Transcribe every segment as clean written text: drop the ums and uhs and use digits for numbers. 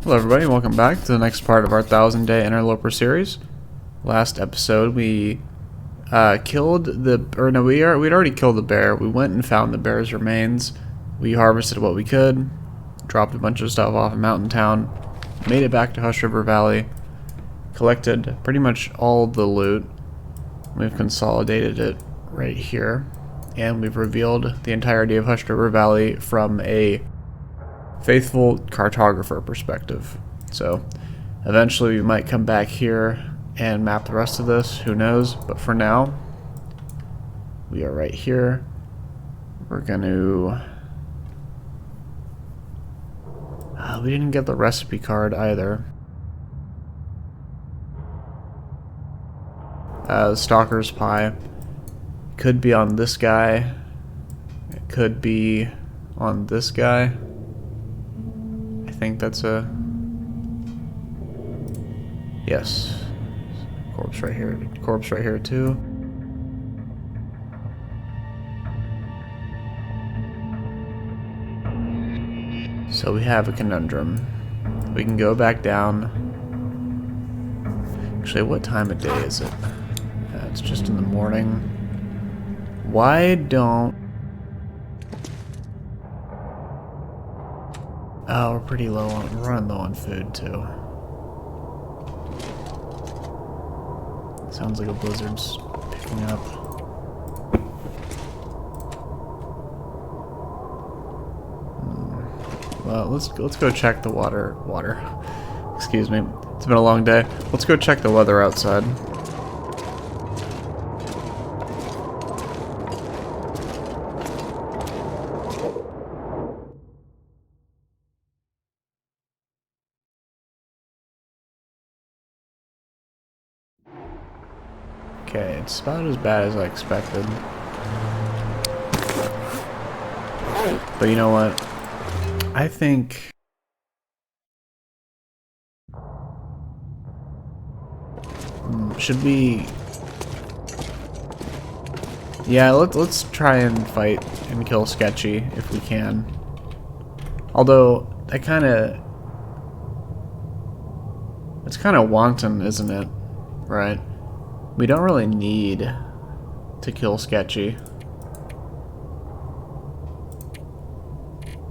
Hello everybody, welcome back to the next part of our 1000-day Interloper series. Last episode we killed the, we'd already killed the bear. We went and found the bear's remains. We harvested what we could, dropped a bunch of stuff off in Mountain Town, made it back to Hush River Valley, collected pretty much all the loot. We've consolidated it right here, and we've revealed the entirety of Hush River Valley from a faithful cartographer perspective. So eventually we might come back here and map the rest of this, who knows, but for now we are right here. We're gonna we didn't get the recipe card either. Stalker's pie could be on this guy, it could be on this guy. I think that's a yes. Corpse right here too. So we have a conundrum. We can go back down. Actually, what time of day is it? It's just in the morning. Why don't... Oh, we're pretty low on... We're running low on food, too. Sounds like a blizzard's picking up. Well, let's go check the water. Excuse me. It's been a long day. Let's go check the weather outside. Okay, it's about as bad as I expected. But you know what? I think... should we... Yeah, let's try and fight and kill Sketchy if we can. Although, it's kind of wanton, isn't it? Right? We don't really need to kill Sketchy.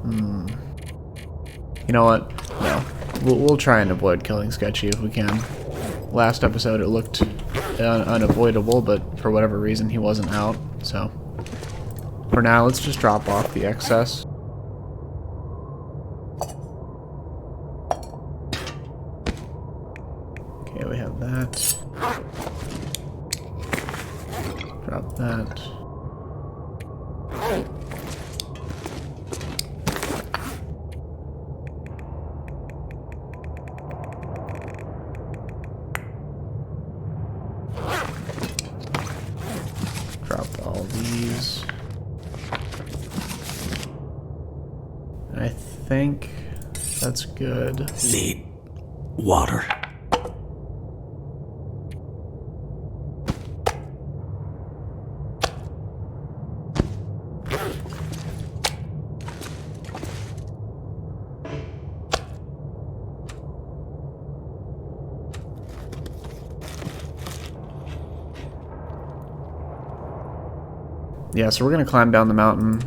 You know what? No. We'll try and avoid killing Sketchy if we can. Last episode it looked unavoidable, but for whatever reason he wasn't out, so... For now, let's just drop off the excess. Okay, we have that. Drop that. Drop all these. I think that's good. Need water. Yeah, so we're gonna climb down the mountain,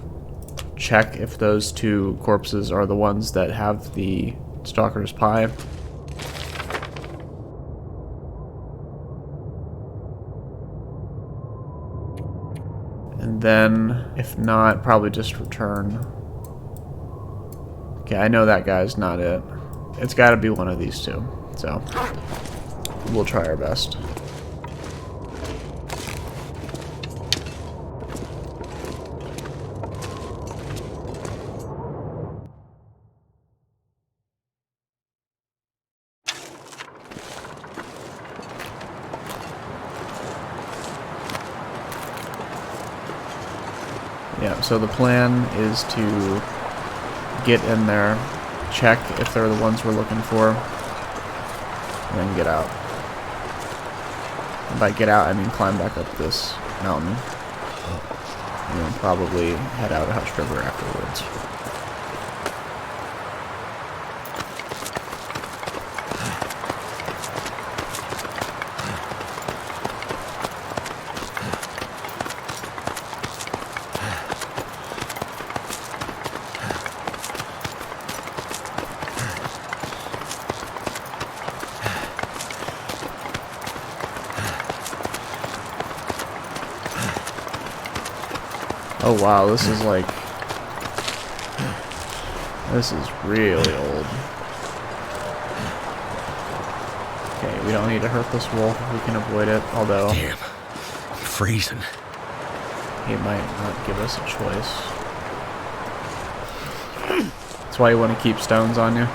check if those two corpses are the ones that have the Stalker's pie. And then, if not, probably just return. Okay, I know that guy's not it. It's gotta be one of these two, so we'll try our best. Yeah, so the plan is to get in there, check if they're the ones we're looking for, and then get out. And by get out, I mean climb back up this mountain, and then probably head out of Hush River afterwards. Oh wow, this is like... This is really old. Okay, we don't need to hurt this wolf if we can avoid it, although... Damn, I'm freezing. He might not give us a choice. That's why you want to keep stones on you.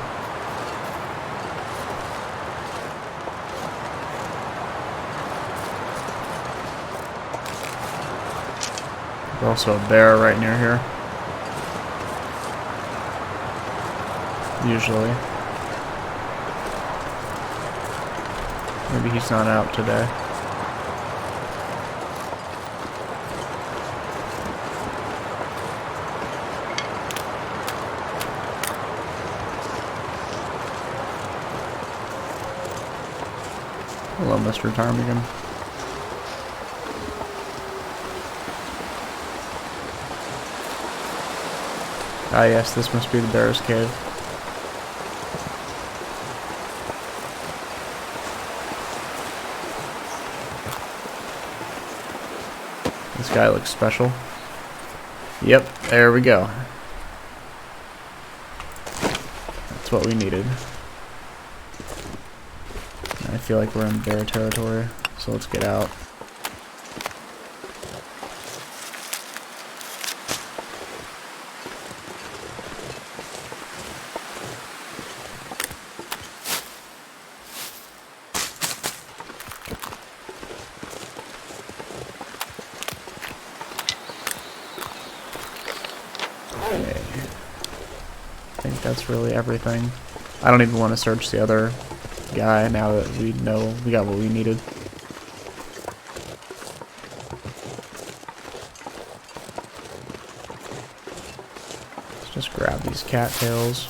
There's also a bear right near here. Usually. Maybe he's not out today. Hello, Mr. Ptarmigan. Ah yes, this must be the bear's cave. This guy looks special. Yep, there we go. That's what we needed. I feel like we're in bear territory, so let's get out. Okay. I think that's really everything. I don't even want to search the other guy now that we know we got what we needed. Let's just grab these cattails.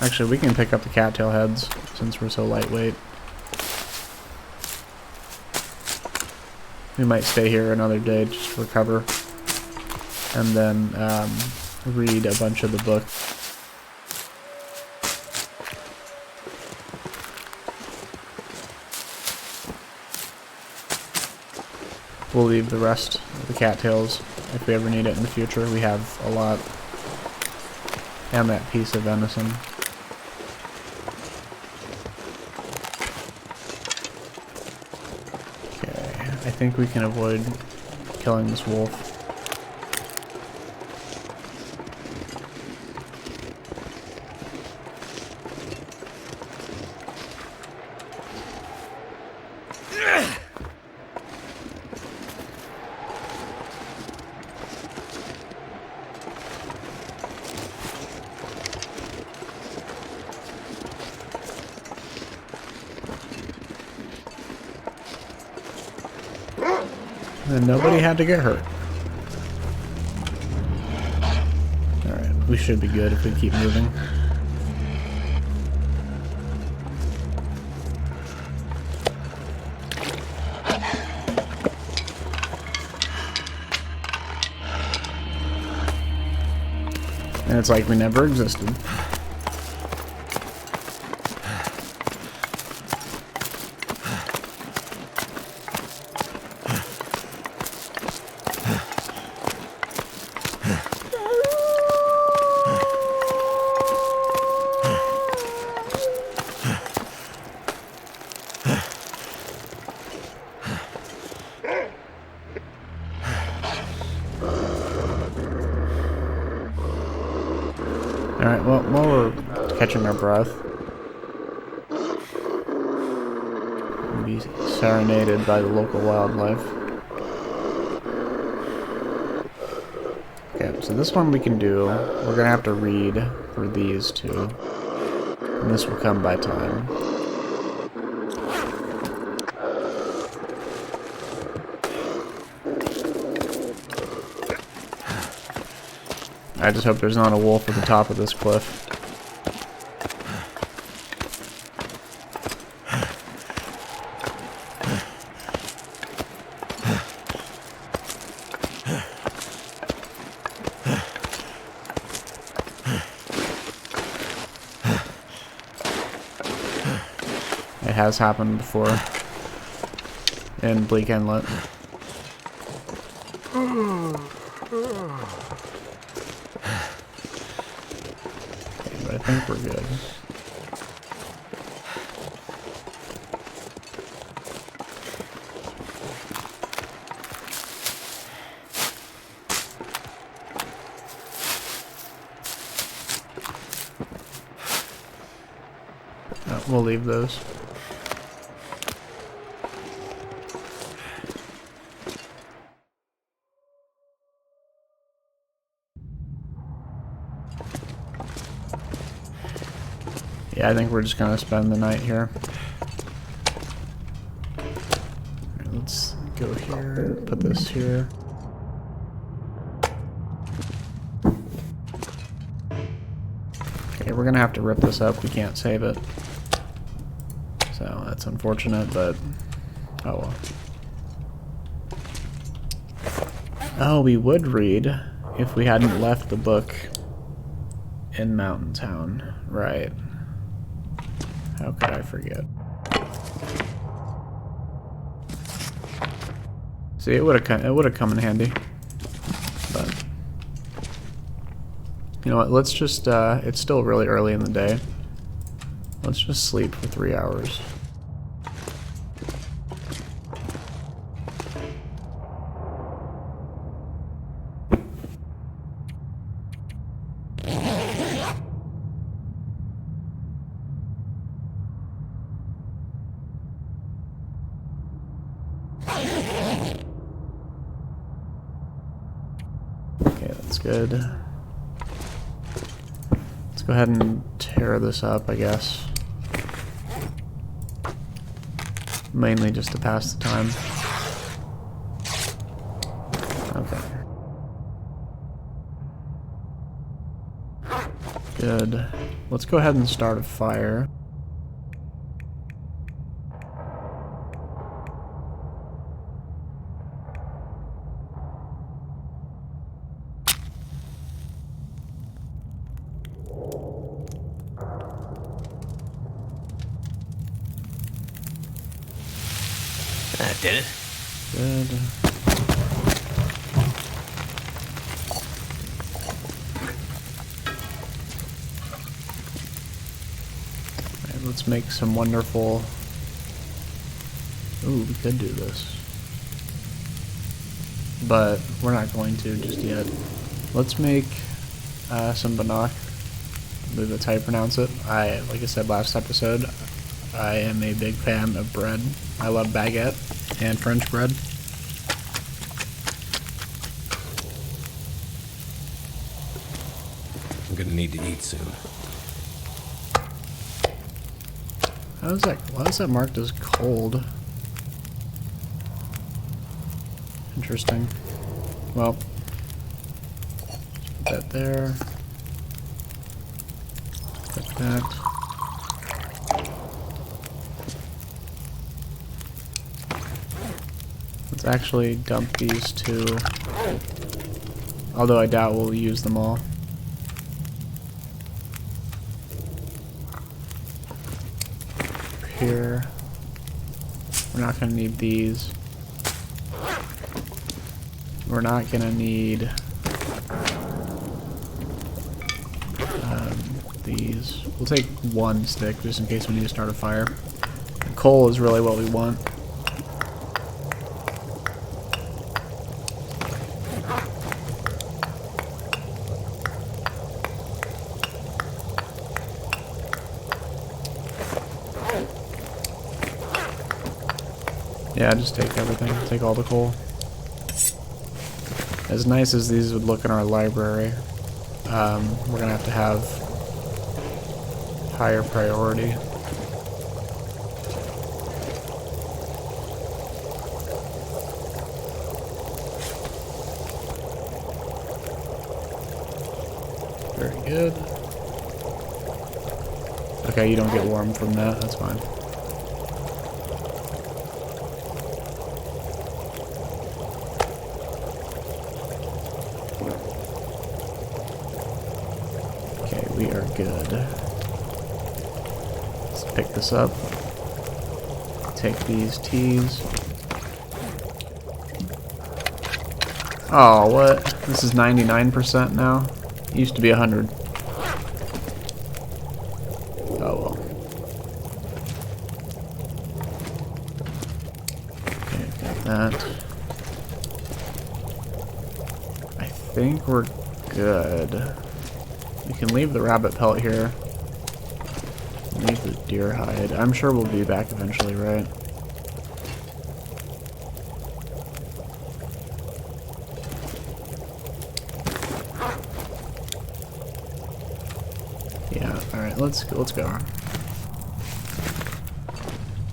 Actually, we can pick up the cattail heads since we're so lightweight. We might stay here another day just to recover, and then read a bunch of the book. We'll leave the rest of the cattails if we ever need it in the future. We have a lot. And that piece of venison. Okay, I think we can avoid killing this wolf. And nobody had to get hurt. Alright, we should be good if we keep moving. And it's like we never existed. Alright, well, while we're catching our breath, we'll be serenaded by the local wildlife. Okay, so this one we can do. We're gonna have to read for these two. And this will come by time. I just hope there's not a wolf at the top of this cliff. It has happened before in Bleak Inlet. But I think we're good. Oh, we'll leave those. Yeah, I think we're just gonna spend the night here. Alright, let's go here, put this here. Okay, we're gonna have to rip this up, we can't save it. So that's unfortunate, but oh well. Oh, we would read if we hadn't left the book in Mountain Town, right? How could I forget? See, it would have come in handy, but you know what? Let's just it's still really early in the day. Let's just sleep for 3 hours. Okay, that's good. Let's go ahead and tear this up, I guess. Mainly just to pass the time. Okay. Good. Let's go ahead and start a fire. That did it. Good. Alright, let's make some wonderful... Ooh, we could do this. But we're not going to just yet. Let's make some bannock. I believe that's how you pronounce it. Like I said last episode, I am a big fan of bread. I love baguette and French bread. I'm gonna need to eat soon. Why is that marked as cold? Interesting. Well, put that there. Put that. Let's actually dump these two. Although I doubt we'll use them all. Here. We're not going to need these. We're not going to need these. We'll take one stick just in case we need to start a fire. The coal is really what we want. Yeah, just take everything. Take all the coal. As nice as these would look in our library, we're gonna have to have higher priority. Very good. Okay, you don't get warm from that. That's fine. We are good. Let's pick this up. Take these teas. Oh, what? This is 99% now? It used to be 100. Oh well. Okay, got that. I think we're good. We can leave the rabbit pelt here. Leave the deer hide. I'm sure we'll be back eventually, right? Yeah, alright, let's go.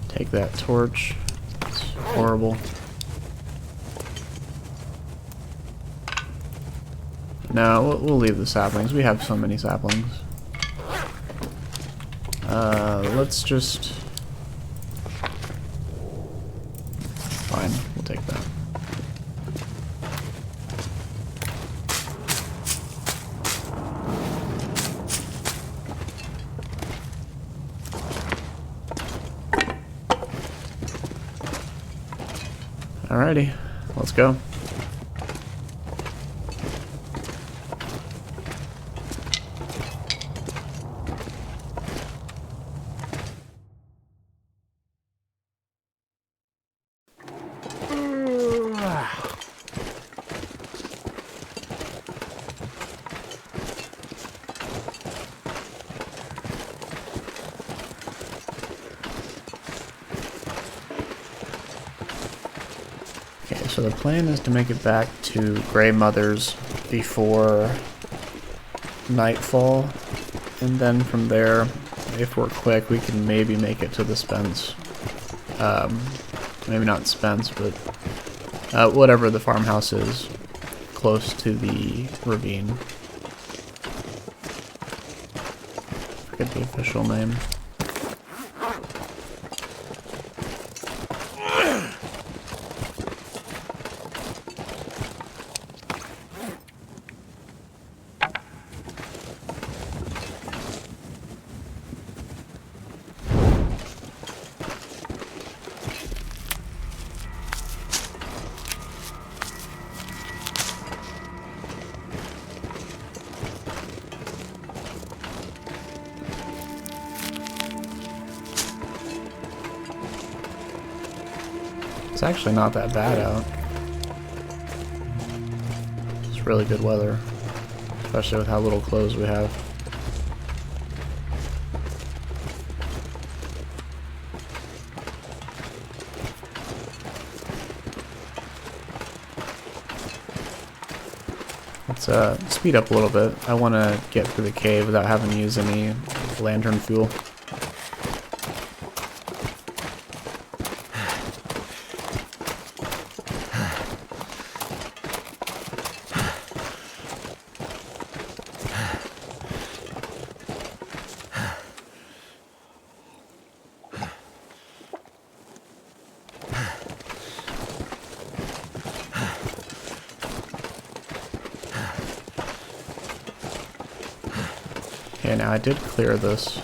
Take that torch. It's horrible. No, we'll leave the saplings. We have so many saplings. Let's just... Fine, we'll take that. Alrighty, let's go. Okay, so the plan is to make it back to Grey Mother's before nightfall, and then from there, if we're quick, we can maybe make it to the Spence. Maybe not Spence, but whatever the farmhouse is, close to the ravine. Forget the official name. It's actually not that bad out. It's really good weather, especially with how little clothes we have. Let's speed up a little bit. I want to get through the cave without having to use any lantern fuel. Okay, now I did clear this.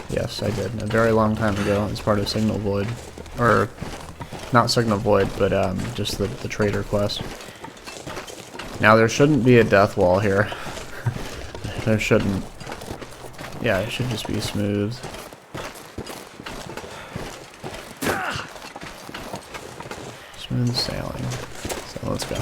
Yes, I did. A very long time ago as part of Signal Void. Or, not Signal Void, but just the trader quest. Now there shouldn't be a death wall here. There shouldn't. Yeah, it should just be smooth. Smooth sailing. So let's go.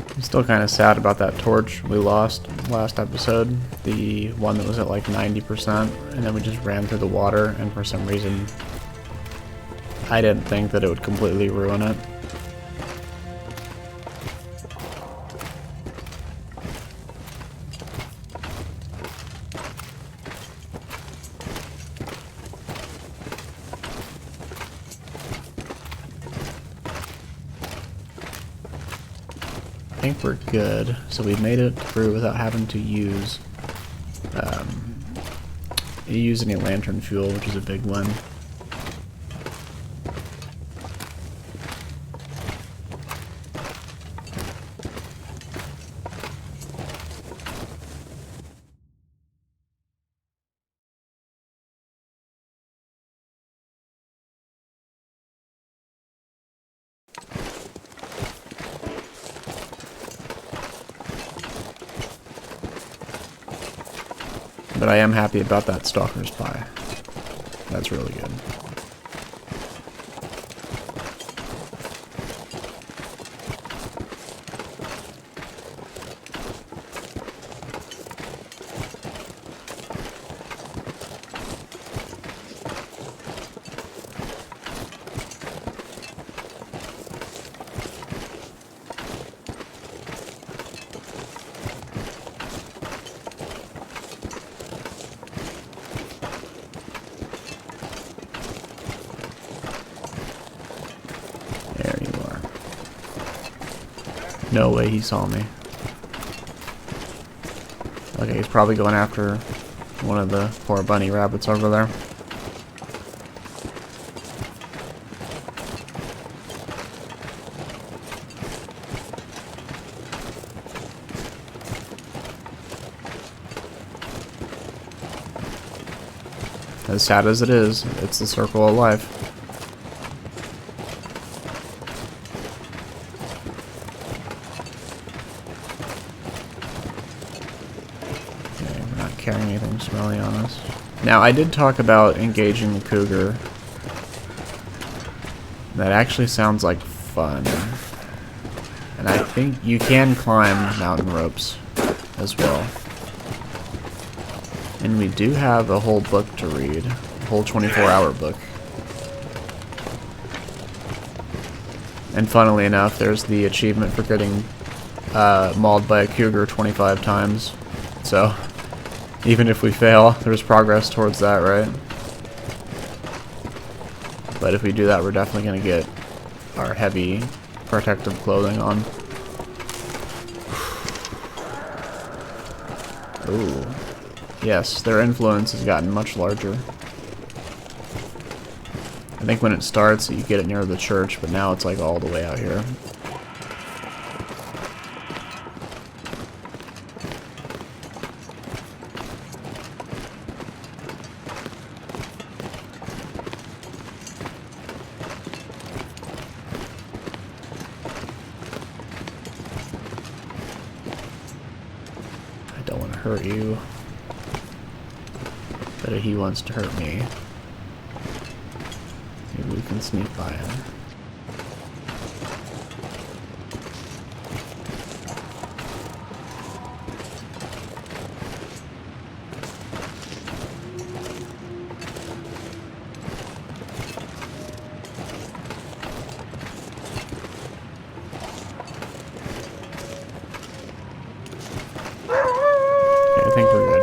I'm still kind of sad about that torch we lost last episode. The one that was at like 90%, and then we just ran through the water, and for some reason I didn't think that it would completely ruin it. think we're good. So we made it through without having to use any lantern fuel, which is a big win. But I am happy about that Stalker's pie. That's really good. No way he saw me. Okay, he's probably going after one of the poor bunny rabbits over there. As sad as it is, it's the circle of life. Carrying anything smelly on us. Now, I did talk about engaging the cougar. That actually sounds like fun. And I think you can climb mountain ropes as well. And we do have a whole book to read. A whole 24-hour book. And funnily enough, there's the achievement for getting mauled by a cougar 25 times. So even if we fail, there's progress towards that, right? But if we do that, we're definitely going to get our heavy protective clothing on. Ooh. Yes, their influence has gotten much larger. I think when it starts, you get it near the church, but now it's like all the way out here. Hurt you, but if he wants to hurt me, maybe we can sneak by him. I think we're good.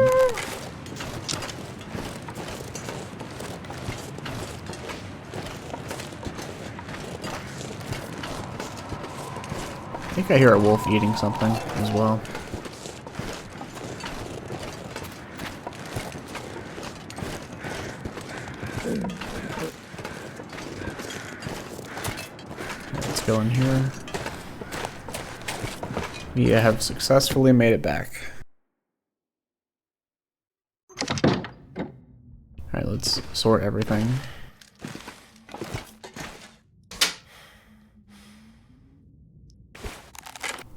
I think I hear a wolf eating something as well. Let's go in here. We have successfully made it back. Alright, let's sort everything.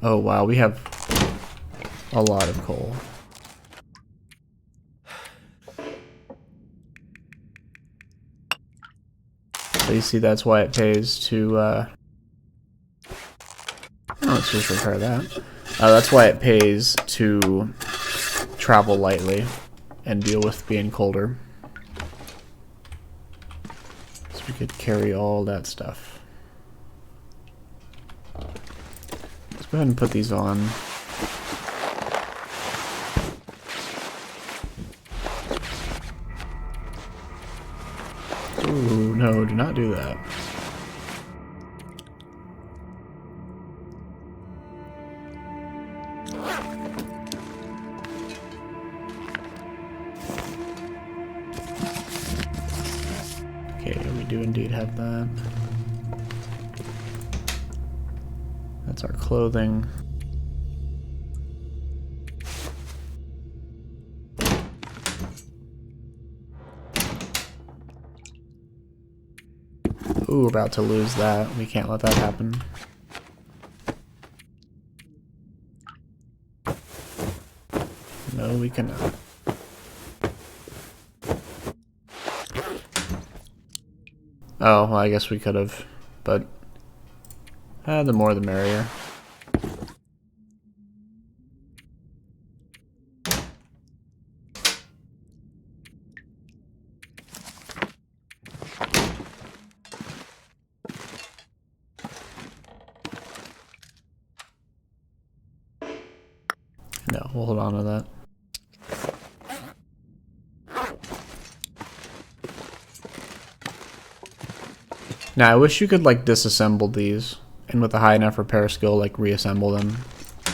Oh wow, we have a lot of coal. So you see, that's why it pays to, oh, let's just repair that. That's why it pays to travel lightly and deal with being colder. So we could carry all that stuff. Let's go ahead and put these on. Ooh, no, do not do that. do indeed have that. That's our clothing. Ooh, we're about to lose that. We can't let that happen. No, we cannot. Oh, well, I guess we could have, but the more the merrier. No, we'll hold on to that. Now, I wish you could, like, disassemble these, and with a high enough repair skill, like, reassemble them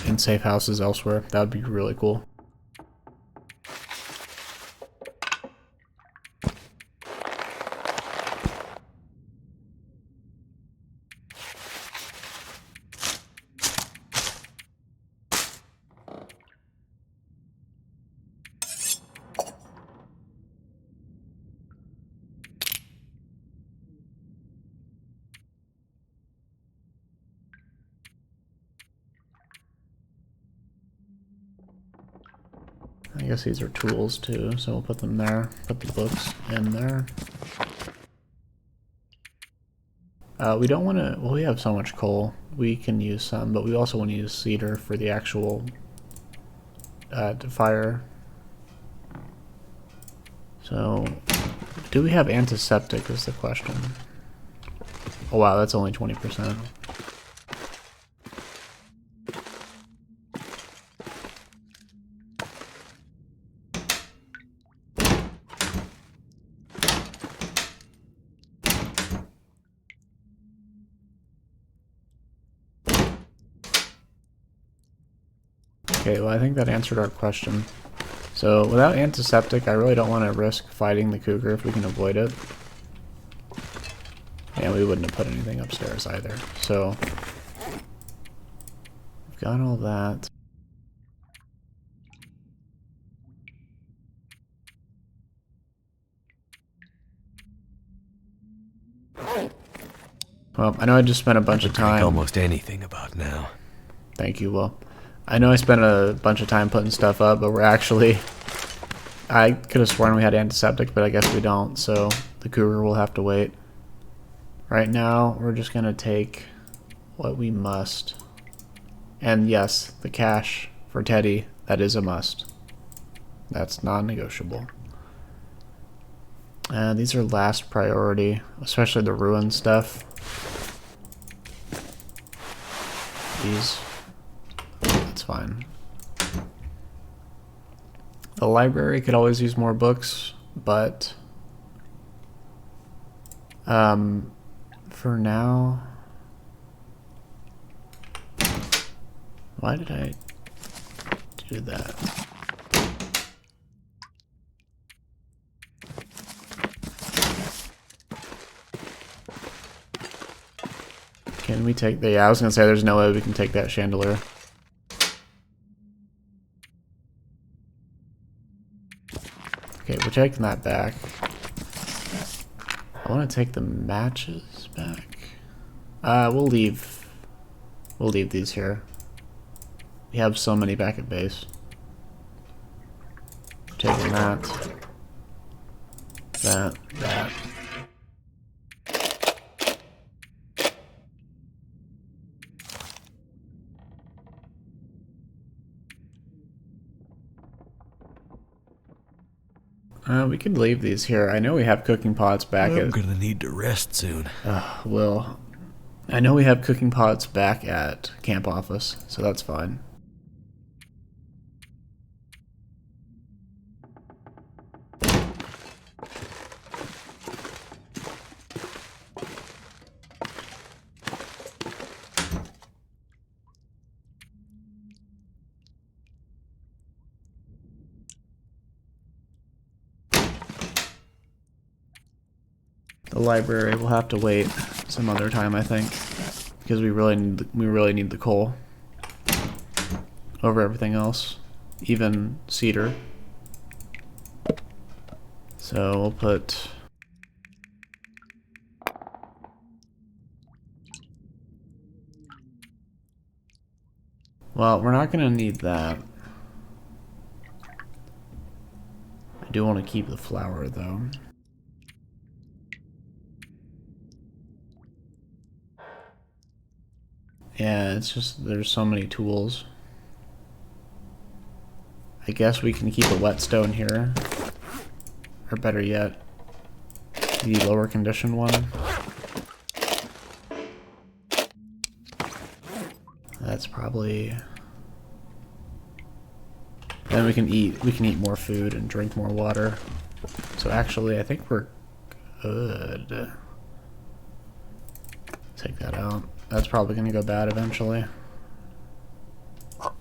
in safe houses elsewhere. That would be really cool. I guess these are tools too, so we'll put them there. Put the books in there. We don't want to... Well, we have so much coal. We can use some, but we also want to use cedar for the actual fire. So, do we have antiseptic is the question. Oh wow, that's only 20%. Okay, well I think that answered our question. So without antiseptic, I really don't want to risk fighting the cougar if we can avoid it. And we wouldn't have put anything upstairs either. So we've got all that. Well, I know I just spent a bunch of time. Almost anything about now. Thank you, Will. I know I spent a bunch of time putting stuff up, but we're actually... I could have sworn we had antiseptic, but I guess we don't, so the cougar will have to wait. Right now, we're just going to take what we must. And yes, the cash for Teddy, that is a must. That's non-negotiable. These are last priority, especially the ruin stuff. These... That's fine. The library could always use more books, but for now, why did I do that? Can we take the... Yeah, I was gonna say there's no way we can take that chandelier. Okay, we're taking that back. I want to take the matches back. We'll leave these here. We have so many back at base. Taking that. That. We could leave these here. I know we have cooking pots back I'm gonna need to rest soon. Well, I know we have cooking pots back at camp office, so that's fine. The library will have to wait some other time, I think, because we really need the coal over everything else, even cedar. So we'll put well, we're not going to need that. I do want to keep the flour though. Yeah, it's just there's so many tools. I guess we can keep a whetstone here. Or better yet, the lower condition one. That's probably... Then we can eat more food and drink more water. So actually, I think we're good. Take that out. That's probably going to go bad eventually. Or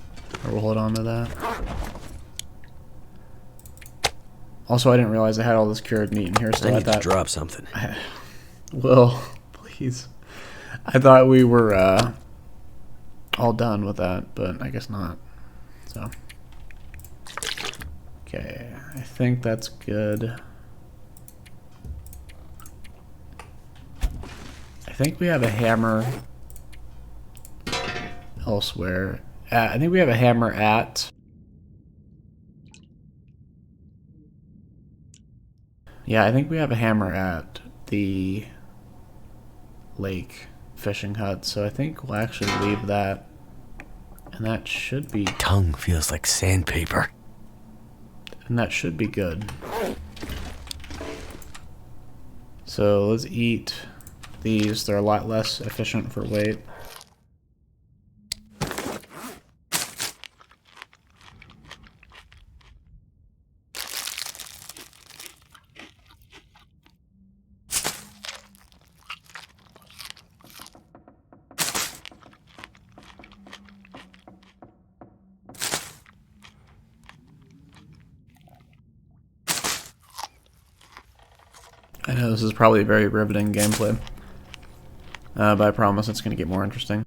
we'll hold on to that. Also, I didn't realize I had all this cured meat in here, so I need to drop something. Well, please. I thought we were all done with that, but I guess not. So, okay, I think that's good. I think we have a hammer elsewhere. I think we have a hammer at... Yeah, I think we have a hammer at the lake fishing hut, so I think we'll actually leave that. And that should be... Tongue feels like sandpaper. And that should be good. So let's eat these. They're a lot less efficient for weight. I know this is probably a very riveting gameplay, but I promise it's going to get more interesting.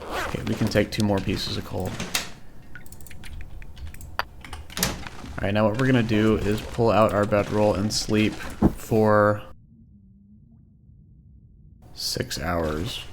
Okay, we can take 2 more pieces of coal. Alright, now what we're going to do is pull out our bedroll and sleep for 6 hours.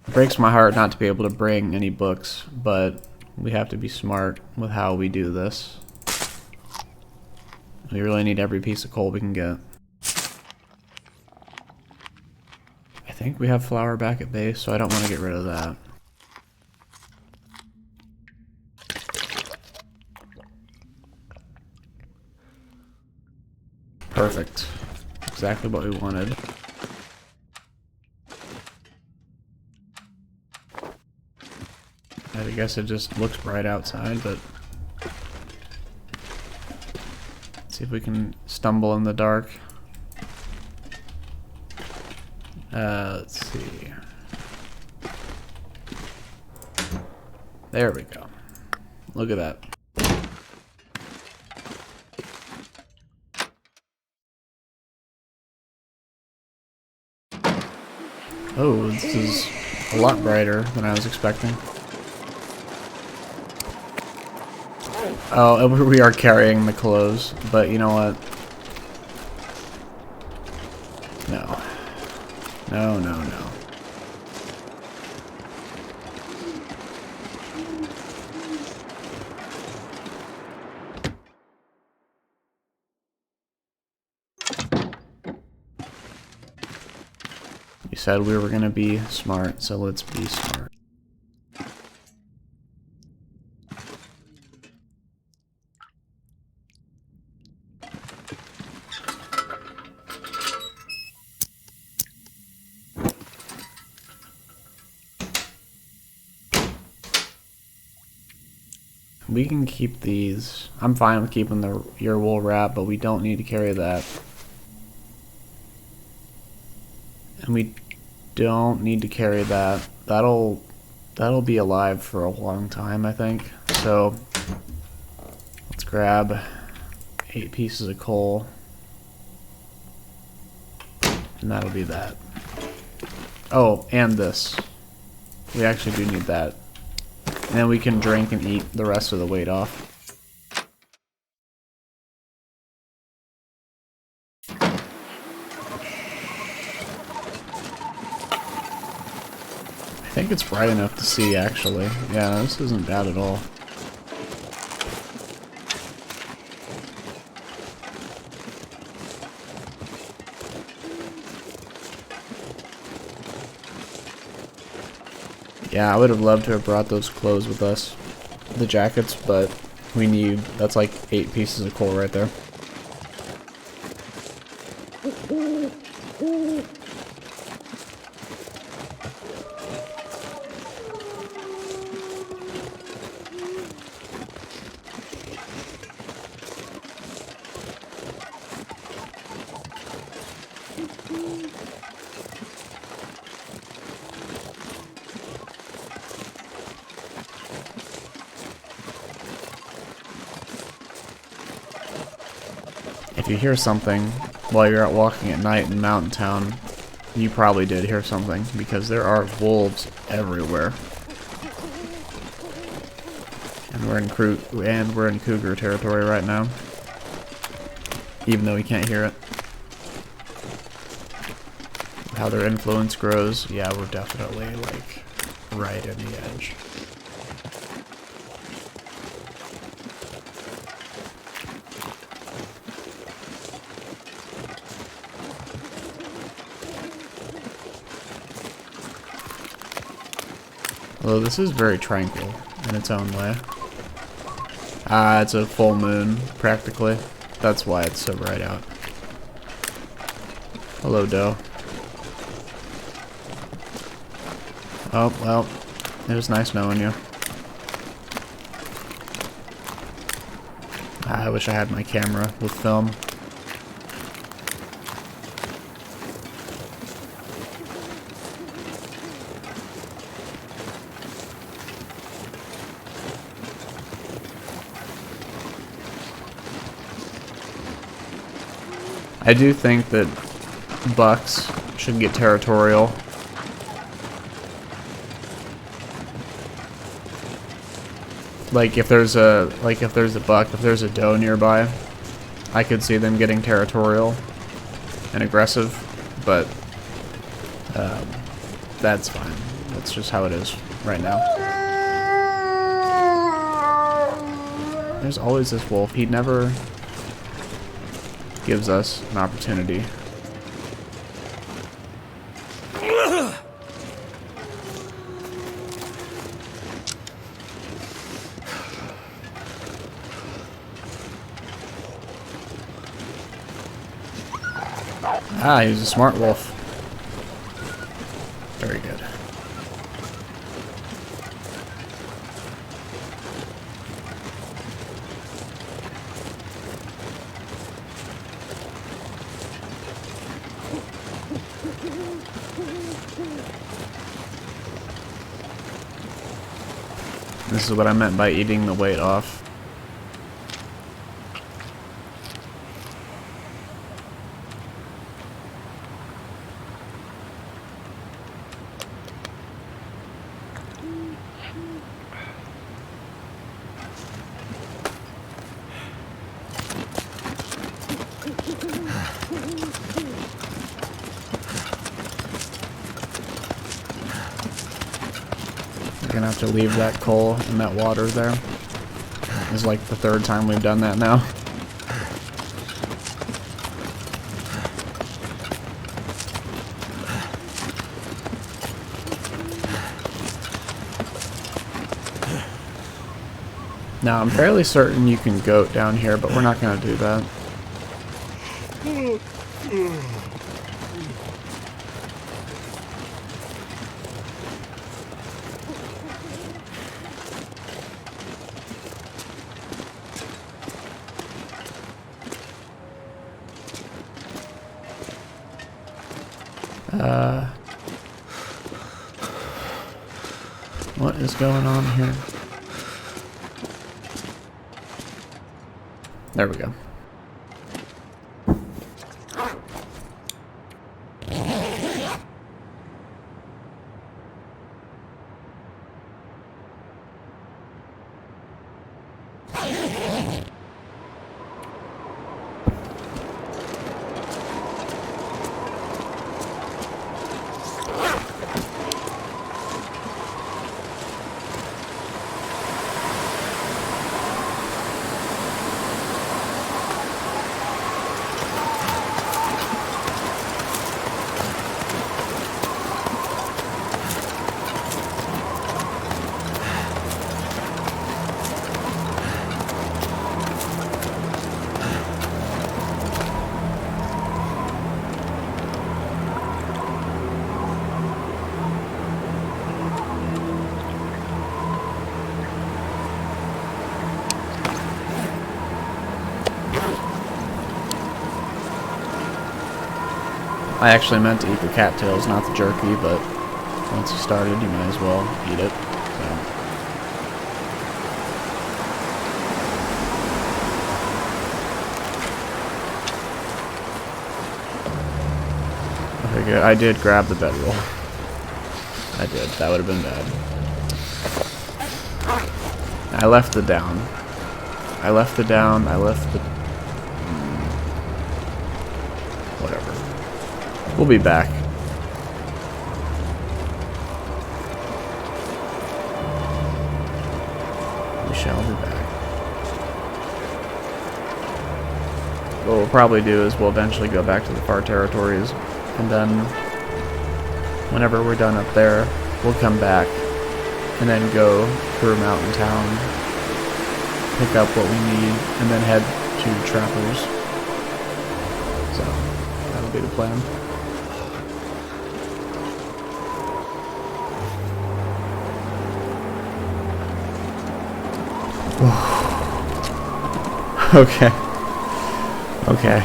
It breaks my heart not to be able to bring any books, but we have to be smart with how we do this. We really need every piece of coal we can get. I think we have flour back at base, so I don't want to get rid of that. Perfect. Exactly what we wanted. I guess it just looks bright outside, but let's see if we can stumble in the dark. Let's see. There we go. Look at that. Oh, this is a lot brighter than I was expecting. Oh, we are carrying the clothes, but you know what? No. No, no, no. You said we were gonna be smart, so let's be smart. We can keep these. I'm fine with keeping the your wool wrap, but we don't need to carry that. And we don't need to carry that. That'll be alive for a long time, I think. So let's grab 8 pieces of coal. And that'll be that. Oh, and this. We actually do need that. And then we can drink and eat the rest of the weight off. I think it's bright enough to see, actually. Yeah, this isn't bad at all. Yeah, I would have loved to have brought those clothes with us. The jackets, but we need... That's like 8 pieces of coal right there. If you hear something while you're out walking at night in Mountain Town, you probably did hear something, because there are wolves everywhere. And we're in cougar territory right now, even though we can't hear it. How their influence grows, yeah, we're definitely like right in the edge. Although this is very tranquil in its own way. It's a full moon, practically. That's why it's so bright out. Hello, doe. Oh, well, it was nice knowing you. I wish I had my camera with film. I do think that bucks should get territorial. Like if there's a buck, if there's a doe nearby, I could see them getting territorial and aggressive, but that's fine. That's just how it is right now. There's always this wolf. He never gives us an opportunity. He's a smart wolf. Very good. This is what I meant by eating the weight off. We're gonna have to leave that coal in that water there. It's like the 3rd time we've done that now. Now, I'm fairly certain you can goat down here, but we're not gonna do that. What is going on here? There we go. I actually meant to eat the cattails, not the jerky, but once you started, you might as well eat it. So. Okay, good. I did grab the bedroll. I did. That would have been bad. I left the down. I left the down. I left the... whatever. We'll be back. We shall be back. What we'll probably do is we'll eventually go back to the far territories, and then whenever we're done up there, we'll come back and then go through Mountain Town, pick up what we need, and then head to Trappers. So that'll be the plan. Okay. Okay.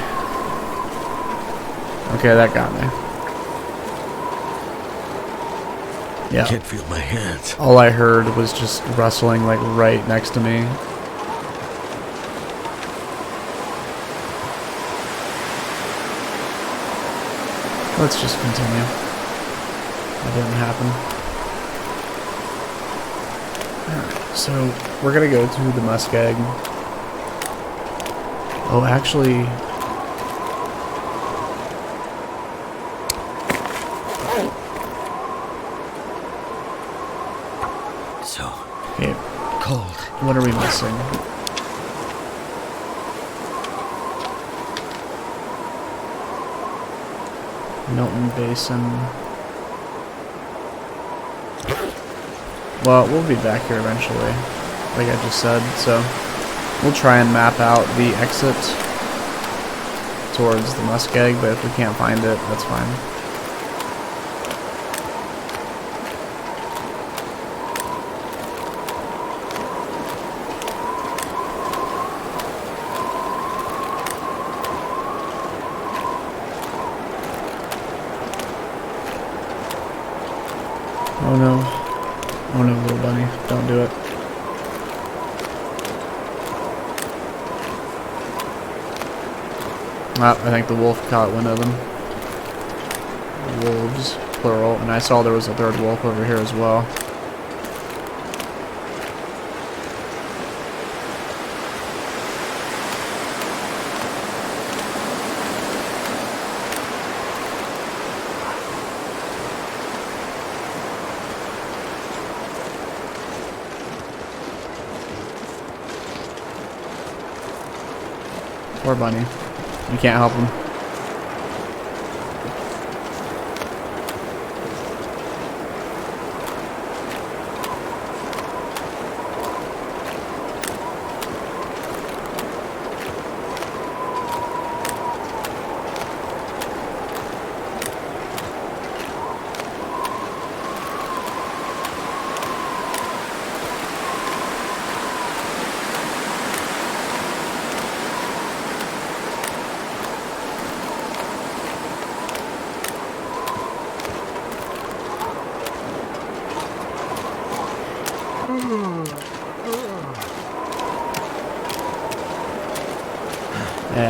Okay, that got me. Yeah. I can't feel my hands. All I heard was just rustling like right next to me. Let's just continue. That didn't happen. Alright, so we're gonna go to the muskeg. Oh, actually... So okay. cold. What are we missing? Milton Basin. Well, we'll be back here eventually, like I just said, so we'll try and map out the exit towards the muskeg, but if we can't find it, that's fine. Oh no. Oh no, little bunny. Don't do it. Ah, I think the wolf caught one of them. Wolves, plural. And I saw there was a third wolf over here as well. Poor bunny. You can't help him. Yeah,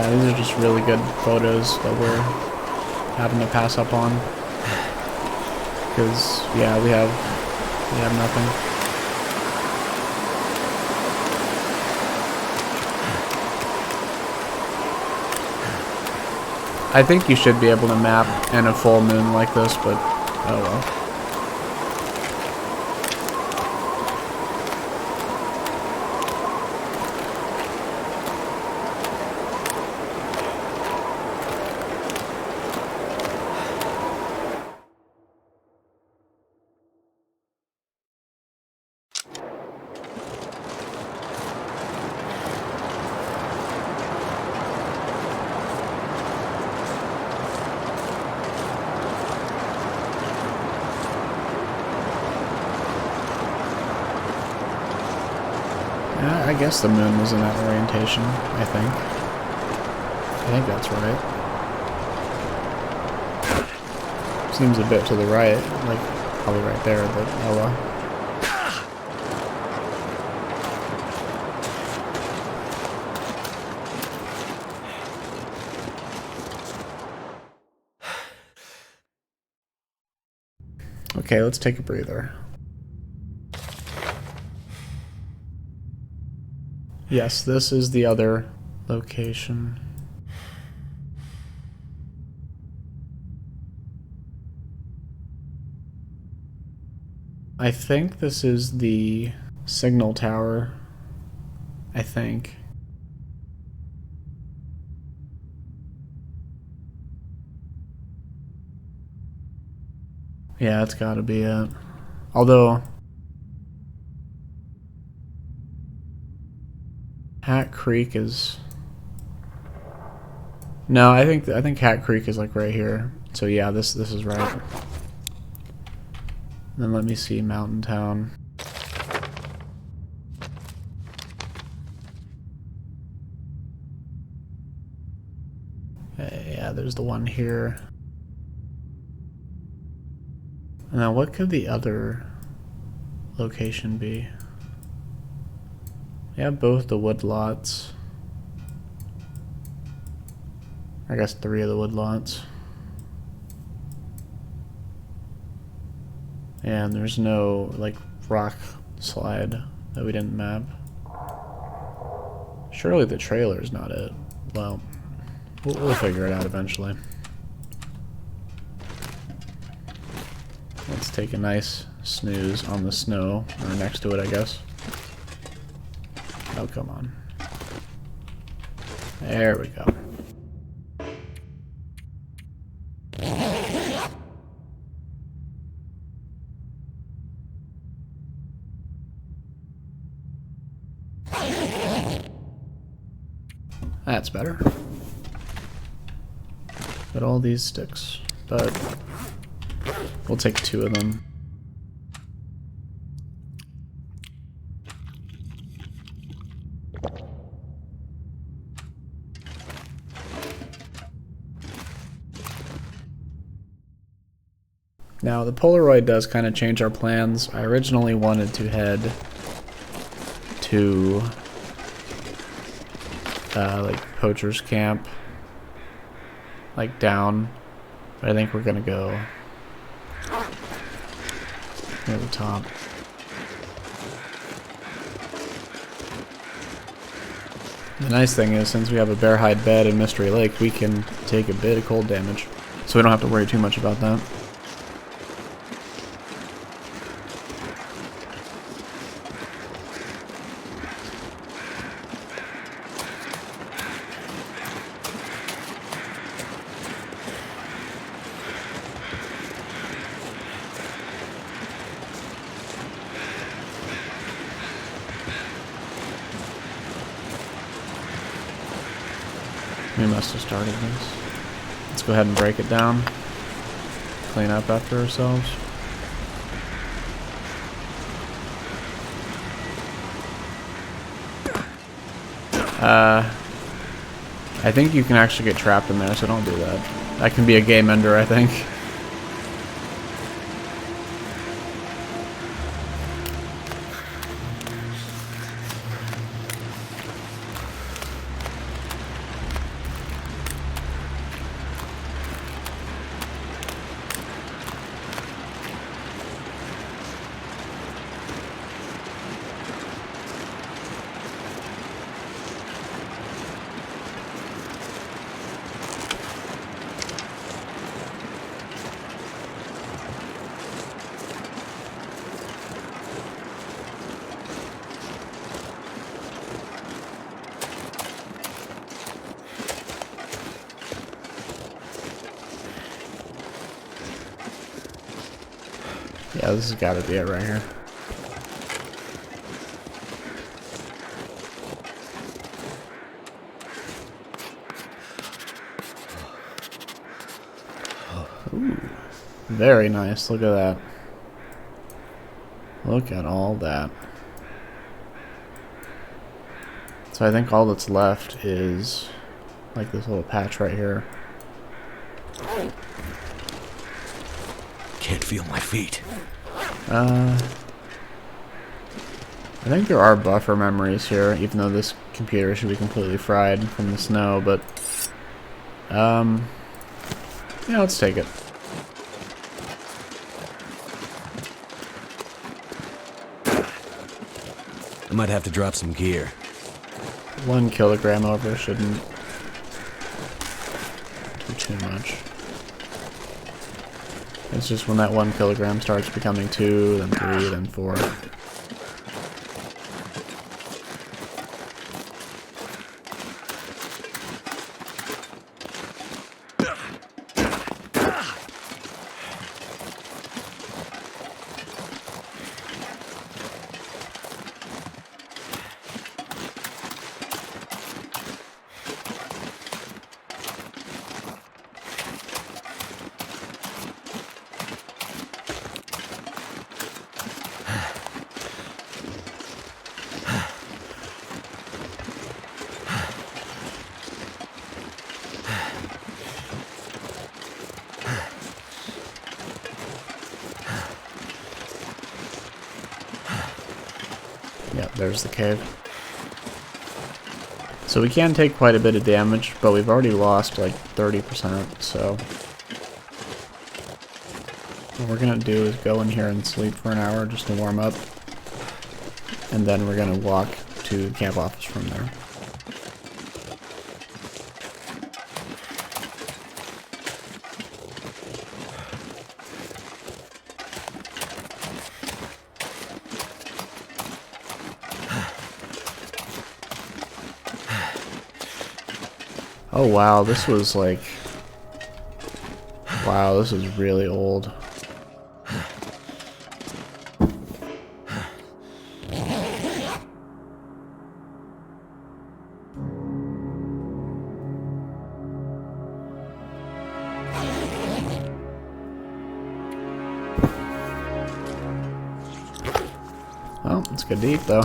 these are just really good photos that we're having to pass up on. Because, yeah, we have nothing. I think you should be able to map in a full moon like this, but oh well. I guess the moon was in that orientation, I think. I think that's right. Seems a bit to the right, like probably right there, but oh well. Okay, let's take a breather. Yes, this is the other location. I think this is the signal tower. I think. Yeah, it's gotta be it. Although Hat Creek is... No, I think Hat Creek is like right here. So yeah, this is right. Then let me see Mountain Town. Yeah, there's the one here. And now what could the other location be? We have both the wood lots. I guess 3 of the wood lots. And there's no, like, rock slide that we didn't map. Surely the trailer's not it. Well, we'll figure it out eventually. Let's take a nice snooze on the snow, or next to it, I guess. Oh, come on. There we go. That's better. Got all these sticks, but we'll take 2 of them. Now, the Polaroid does kind of change our plans. I originally wanted to head to like Poacher's Camp, like down, but I think we're gonna go near the top. The nice thing is, since we have a bear hide bed in Mystery Lake, we can take a bit of cold damage, so we don't have to worry too much about that. We must have started this. Let's go ahead and break it down. Clean up after ourselves. I think you can actually get trapped in there, so don't do that. That can be a game ender, I think. Yeah, this has got to be it right here. Ooh, very nice. Look at that. Look at all that. So I think all that's left is like this little patch right here. Can't feel my feet. I think there are buffer memories here, even though this computer should be completely fried from the snow, but yeah, let's take it. I might have to drop some gear. 1 kilogram over shouldn't do too much. It's just when that 1 kilogram starts becoming 2, then 3, then 4. Yep, there's the cave. So we can take quite a bit of damage, but we've already lost like 30%, so what we're gonna do is go in here and sleep for an hour just to warm up, and then we're gonna walk to the camp office from there. Oh wow, this was like... Wow, this is really old. Well, it's good to eat though.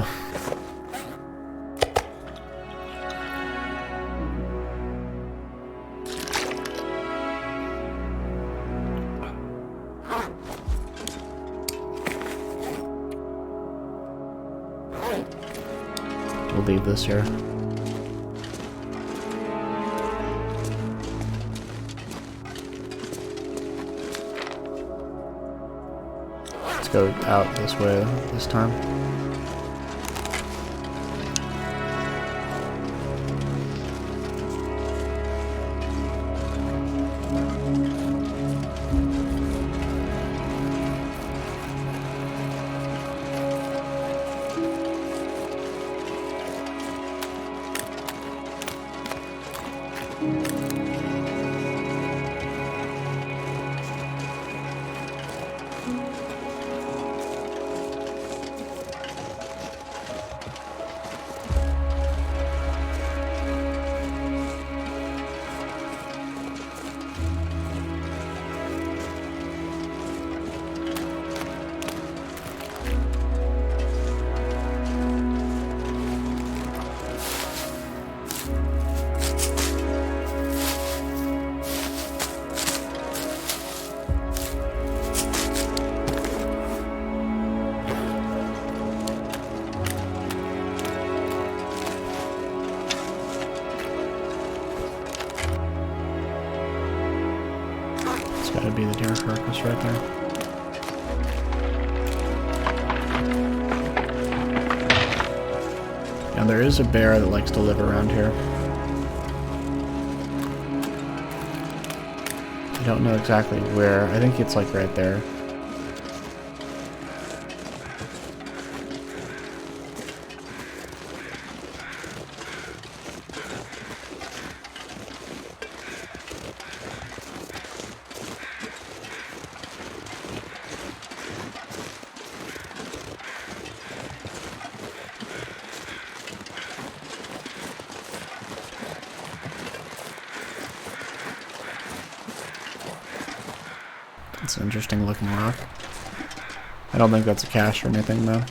We'll leave this here. Let's go out this way this time. Gotta be the deer carcass right there. Now there is a bear that likes to live around here. I don't know exactly where. I think it's like right there. That's an interesting looking rock. I don't think that's a cache or anything though.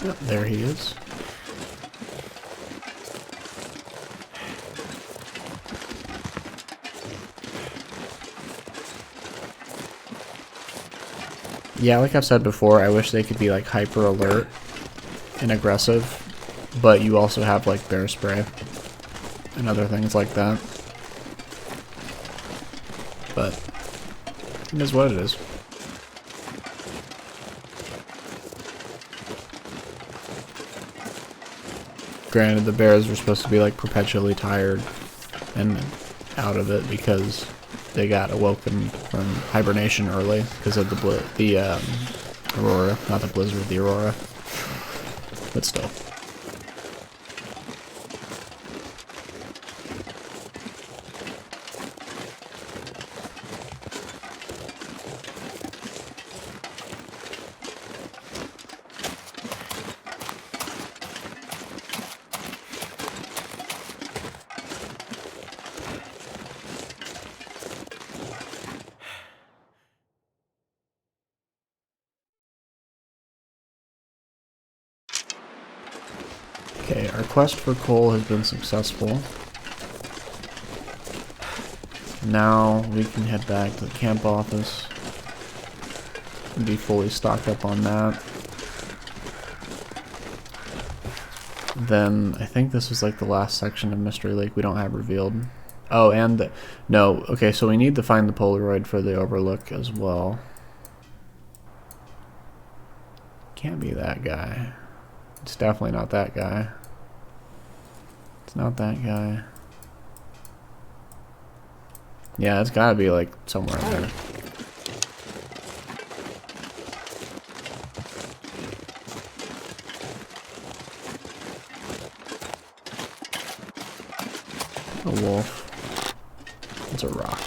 Yep, there he is. Yeah, like I've said before, I wish they could be like hyper alert and aggressive, but you also have like bear spray and other things like that. But it is what it is. Granted, the bears were supposed to be like perpetually tired and out of it because they got awoken from hibernation early because of the aurora, not the blizzard, the aurora. But still. Okay, our quest for coal has been successful. Now we can head back to the camp office and be fully stocked up on that. Then I think this is like the last section of Mystery Lake we don't have revealed. Oh, and no, okay, so we need to find the Polaroid for the Overlook as well. Can't be that guy. It's definitely not that guy. It's not that guy. Yeah, it's gotta be like somewhere in there. A wolf. It's a rock.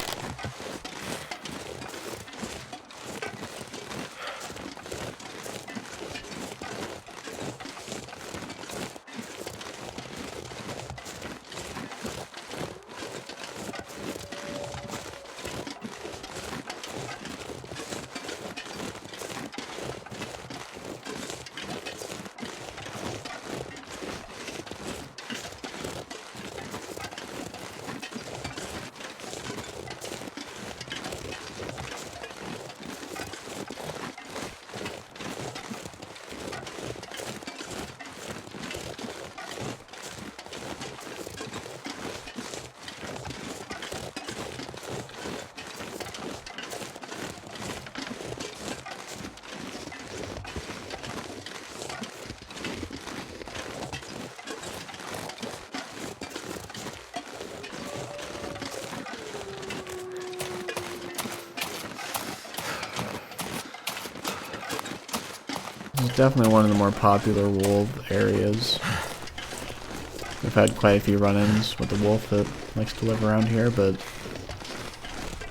It's definitely one of the more popular wolf areas. We've had quite a few run-ins with the wolf that likes to live around here, but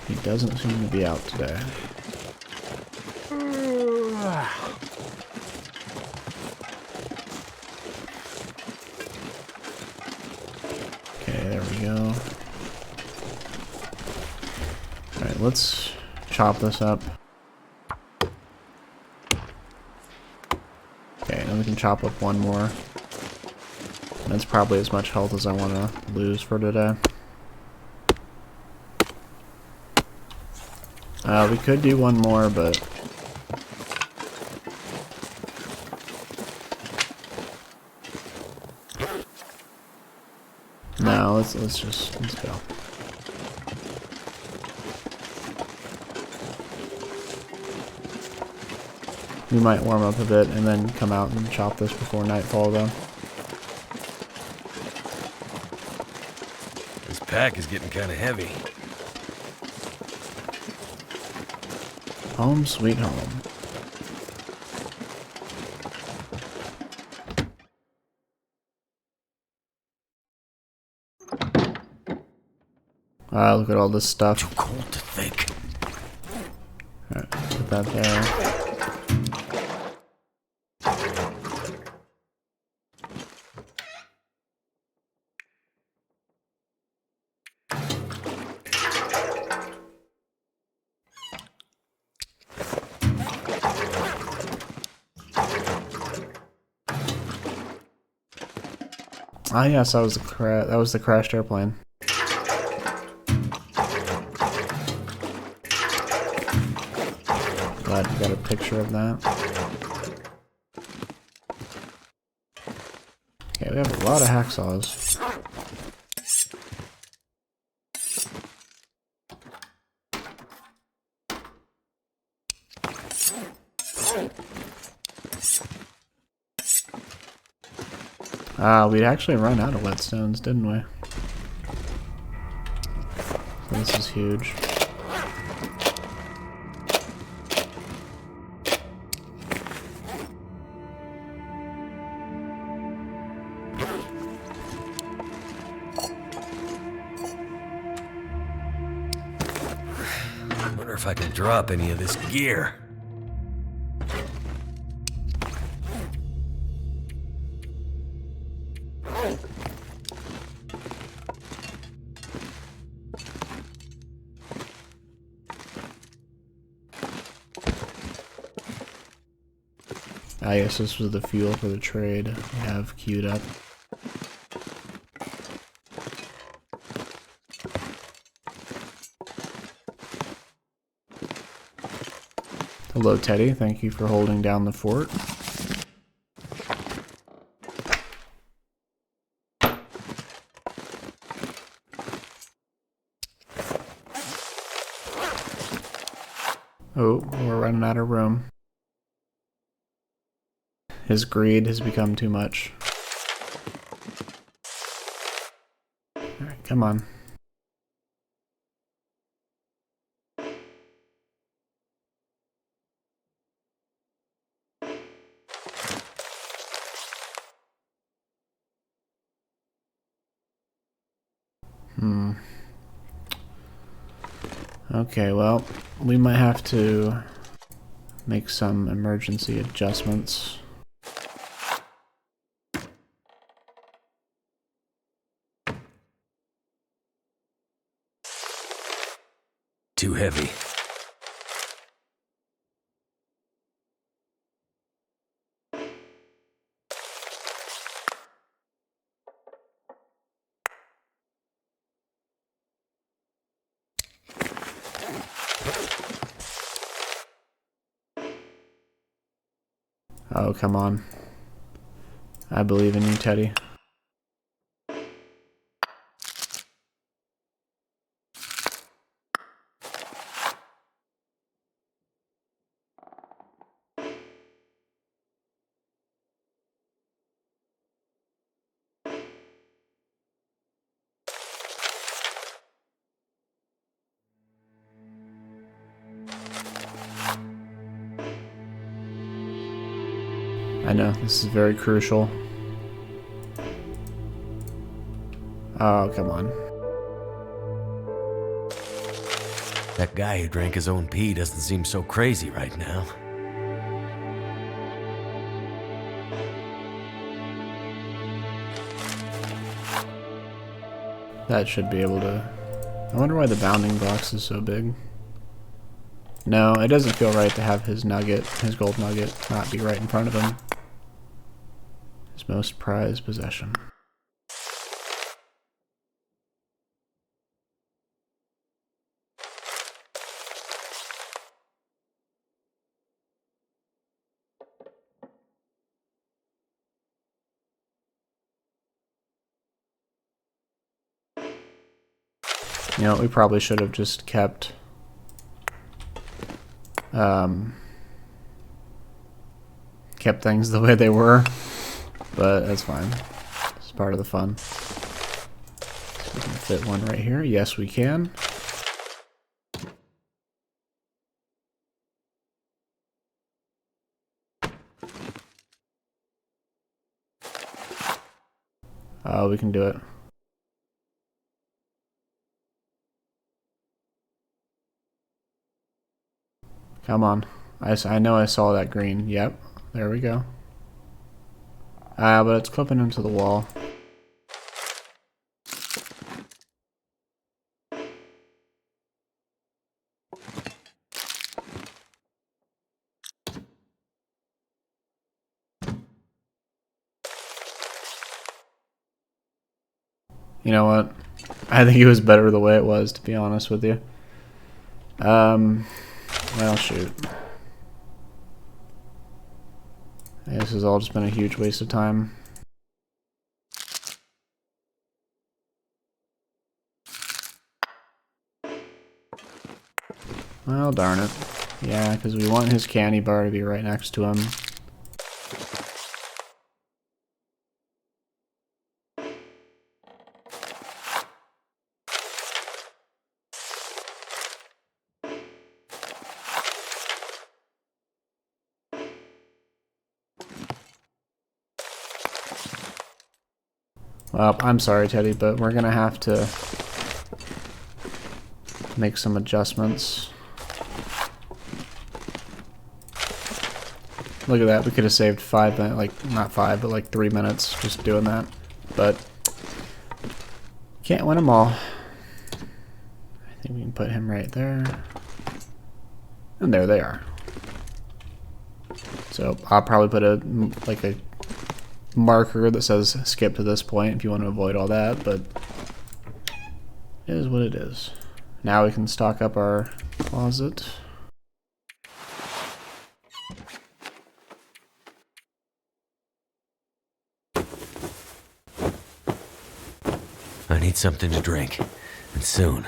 he doesn't seem to be out today. Okay, there we go. Alright, let's chop this up. Okay, then we can chop up one more. That's probably as much health as I want to lose for today. We could do one more, but no, let's go. We might warm up a bit and then come out and chop this before nightfall, though. This pack is getting kind of heavy. Home sweet home. Look at all this stuff. Too cold to think. that there. Ah, yes, that was the crashed airplane. Glad you got a picture of that. Okay, we have a lot of hacksaws. We'd actually run out of whetstones, didn't we? So this is huge. I wonder if I can drop any of this gear. I guess this was the fuel for the trade we have queued up. Hello, Teddy. Thank you for holding down the fort. Oh, we're running out of room. His greed has become too much. Alright, come on. Okay, well, we might have to make some emergency adjustments. Too heavy. Oh, come on. I believe in you, Teddy. I know, this is very crucial. Oh, come on. That guy who drank his own pee doesn't seem so crazy right now. That should be able to... I wonder why the bounding box is so big. No, it doesn't feel right to have his nugget, his gold nugget, not be right in front of him. His most prized possession. You know, we probably should have just kept kept things the way they were, but that's fine. It's part of the fun. So we can fit one right here. Yes, we can. Oh, we can do it. Come on. I know I saw that green. Yep, there we go. But it's clipping into the wall. You know what? I think it was better the way it was, to be honest with you. Well, shoot. This has all just been a huge waste of time. Well, darn it. Yeah, because we want his candy bar to be right next to him. Well, I'm sorry, Teddy, but we're gonna have to make some adjustments. Look at that, we could have saved 5 minutes, like, not 5, but like 3 minutes just doing that. But, can't win them all. I think we can put him right there. And there they are. So, I'll probably put a marker that says skip to this point if you want to avoid all that, but it is what it is. Now we can stock up our closet. I need something to drink, and soon.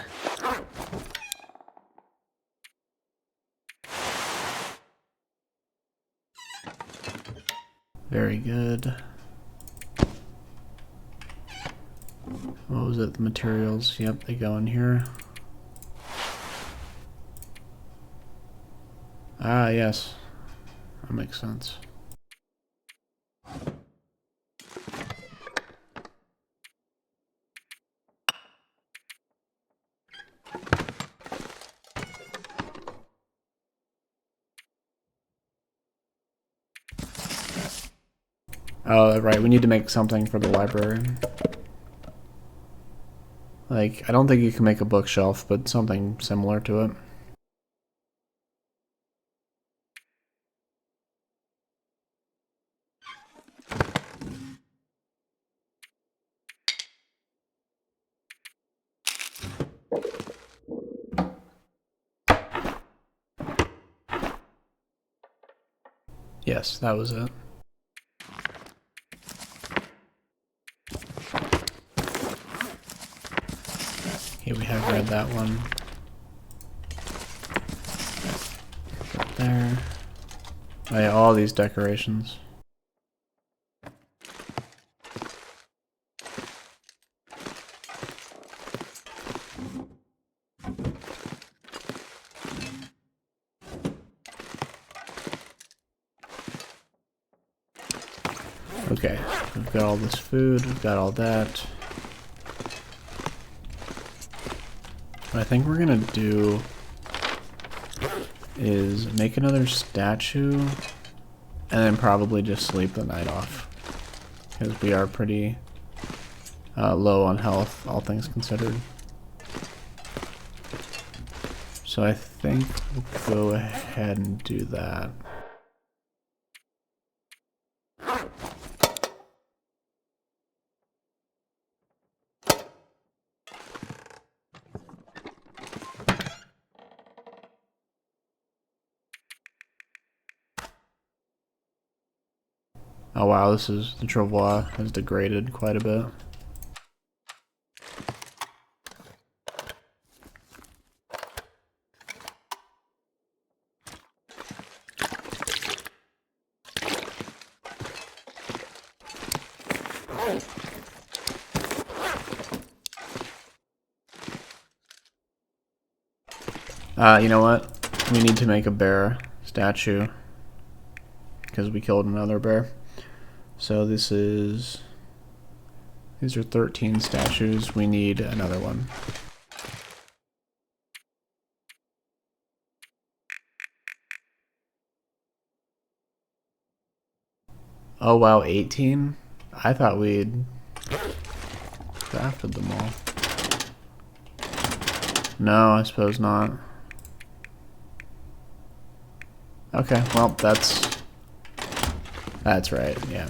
Very good. What was it? The materials. Yep, they go in here. Ah, yes. That makes sense. Oh, right, we need to make something for the library. Like, I don't think you can make a bookshelf, but something similar to it. Yes, that was it. Okay, we have read that one. Right there. Oh yeah, all these decorations. Okay, we've got all this food, we've got all that. What I think we're gonna do is make another statue and then probably just sleep the night off. Because we are pretty low on health, all things considered. So I think we'll go ahead and do that. Oh wow, the travois has degraded quite a bit. You know what? We need to make a bear statue because we killed another bear. So these are 13 statues. We need another one. Oh wow, 18? I thought we'd crafted them all. No, I suppose not. Okay, well, that's right, yeah.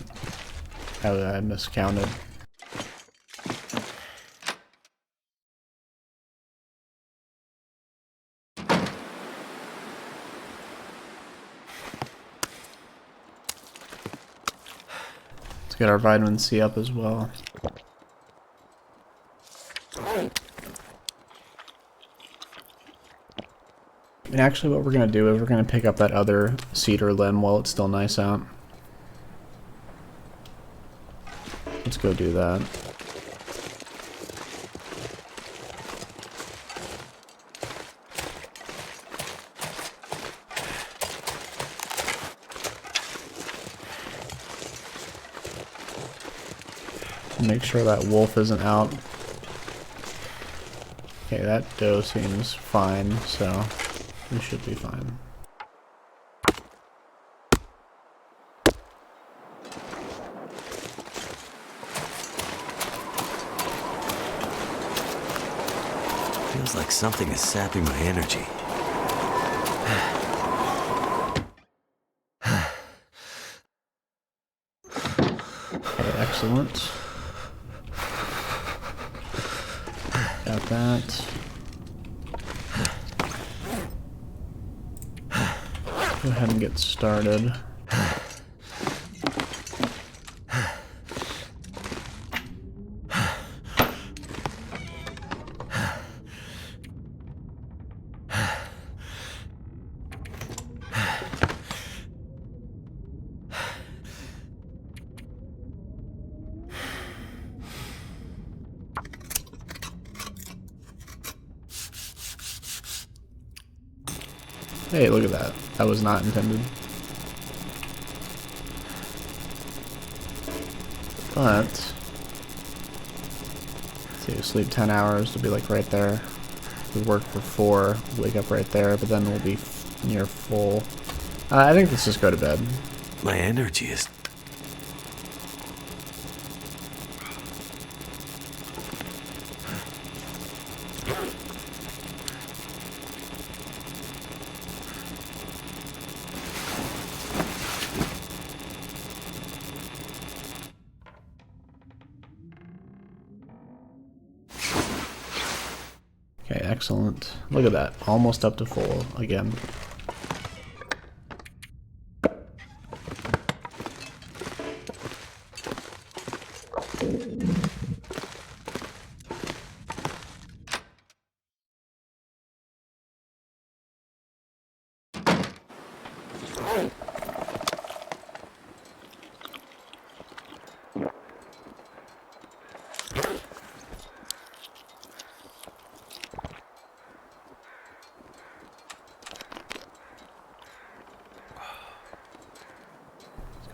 I miscounted. Let's get our vitamin C up as well. And actually what we're going to do is we're going to pick up that other cedar limb while it's still nice out. Let's go do that. Make sure that wolf isn't out. Okay, that doe seems fine, so we should be fine. Feels like something is sapping my energy. Okay, excellent. Got that. Go ahead and get started. Hey, look at that. That was not intended. But, see, we sleep 10 hours, we'll be like right there. We work for 4, wake up right there, but then we'll be near full. I think let's just go to bed. My energy is... Okay, excellent. Look at that. Almost up to full again.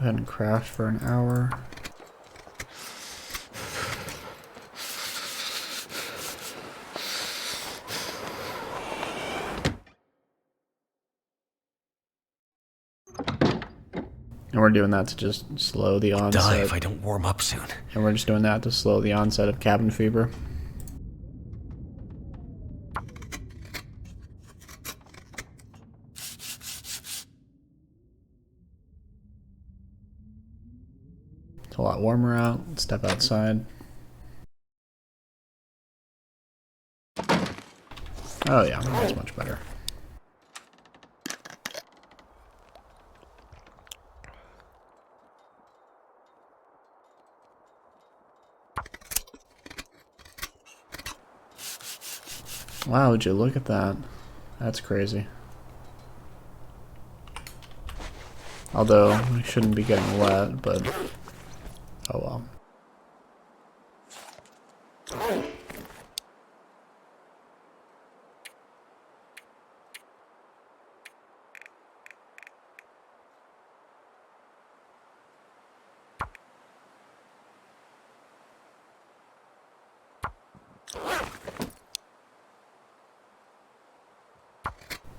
Go ahead and craft for an hour. And we're doing that to just slow the onset. Die if I don't warm up soon. And we're just doing that to slow the onset of cabin fever. It's a lot warmer out. Let's step outside. Oh yeah, that's much better. Wow, would you look at that? That's crazy. Although, we shouldn't be getting wet, but oh well.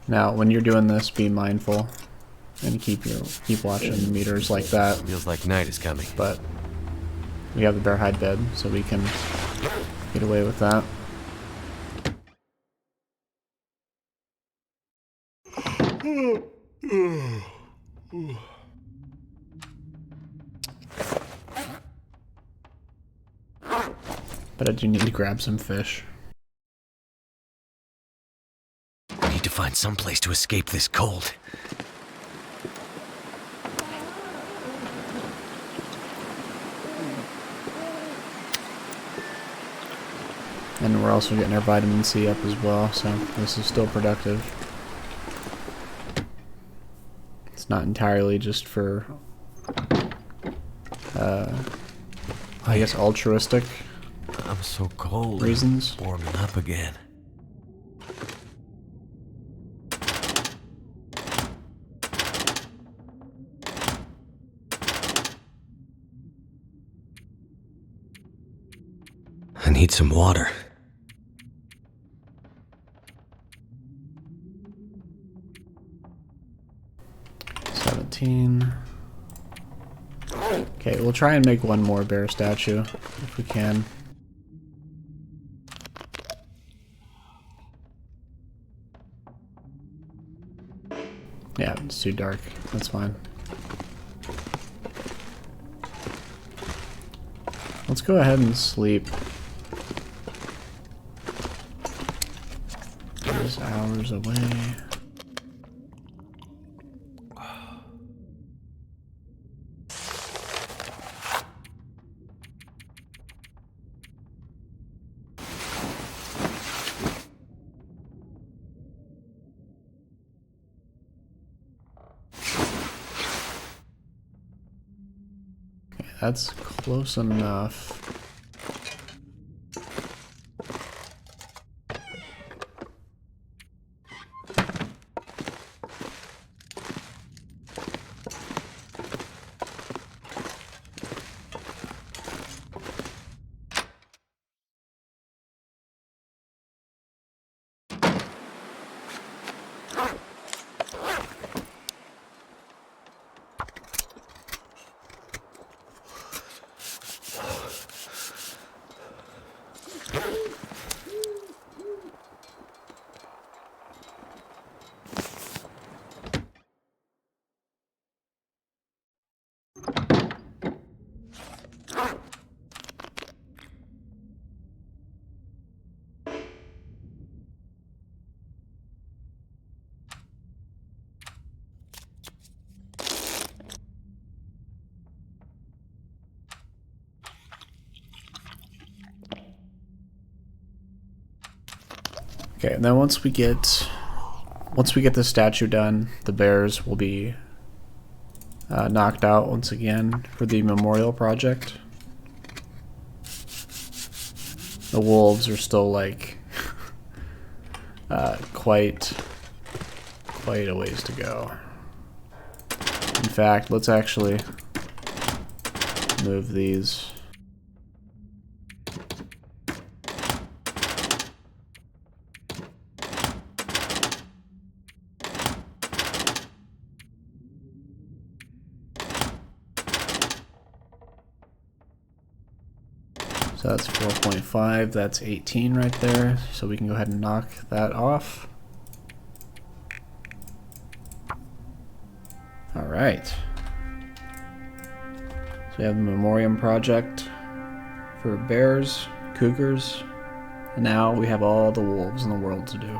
Now, when you're doing this, be mindful. and keep watching the meters like that. Feels like night is coming. But we have the bear hide bed, so we can get away with that. But I do need to grab some fish. I need to find some place to escape this cold. And we're also getting our vitamin C up as well, so this is still productive. It's not entirely just for, I guess, altruistic I'm so cold. reasons. Warming up again. I need some water. Okay, we'll try and make one more bear statue if we can. Yeah, it's too dark. That's fine. Let's go ahead and sleep. There's hours away. That's close enough. Okay, and then once we get the statue done, the bears will be knocked out once again for the memorial project. The wolves are still like quite a ways to go. In fact, let's actually move these. So that's 4.5, that's 18 right there, so we can go ahead and knock that off. Alright. So we have the memoriam project for bears, cougars, and now we have all the wolves in the world to do.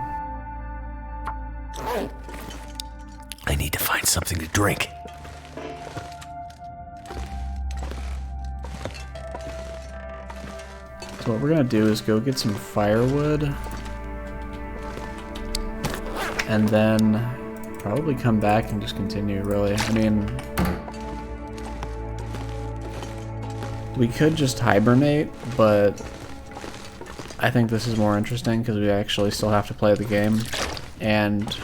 I need to find something to drink. So what we're gonna do is go get some firewood and then probably come back and just continue, really. I mean, we could just hibernate, but I think this is more interesting because we actually still have to play the game and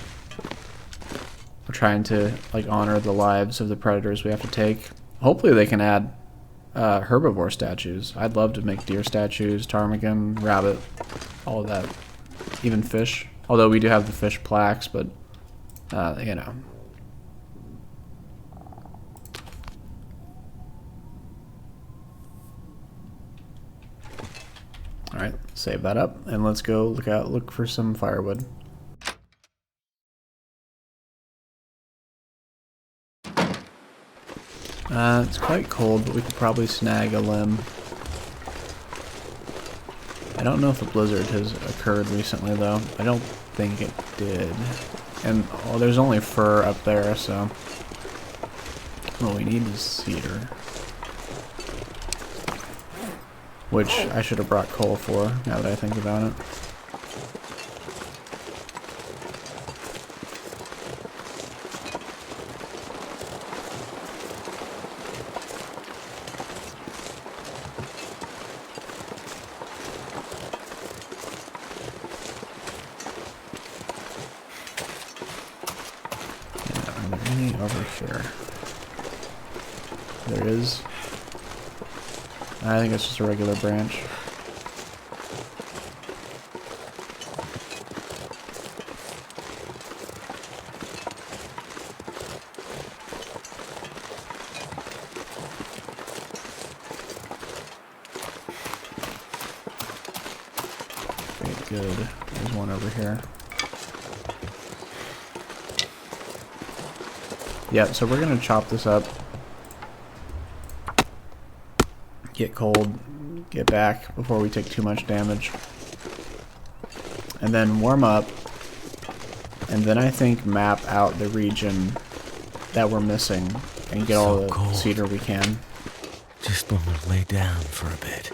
we're trying to like honor the lives of the predators we have to take. Hopefully they can add herbivore statues. I'd love to make deer statues, ptarmigan, rabbit, all of that. Even fish. Although we do have the fish plaques, but you know. Alright, save that up, and let's go look for some firewood. It's quite cold, but we could probably snag a limb. I don't know if a blizzard has occurred recently, though. I don't think it did. And, oh, there's only fir up there, so... what we need is cedar. Which I should have brought coal for, now that I think about it. Over here. There is. I think it's just a regular branch. Okay, good. There's one over here. Yeah, so we're gonna chop this up, get cold, get back before we take too much damage, and then warm up, and then I think map out the region that we're missing and get all the cedar we can. Just want to lay down for a bit.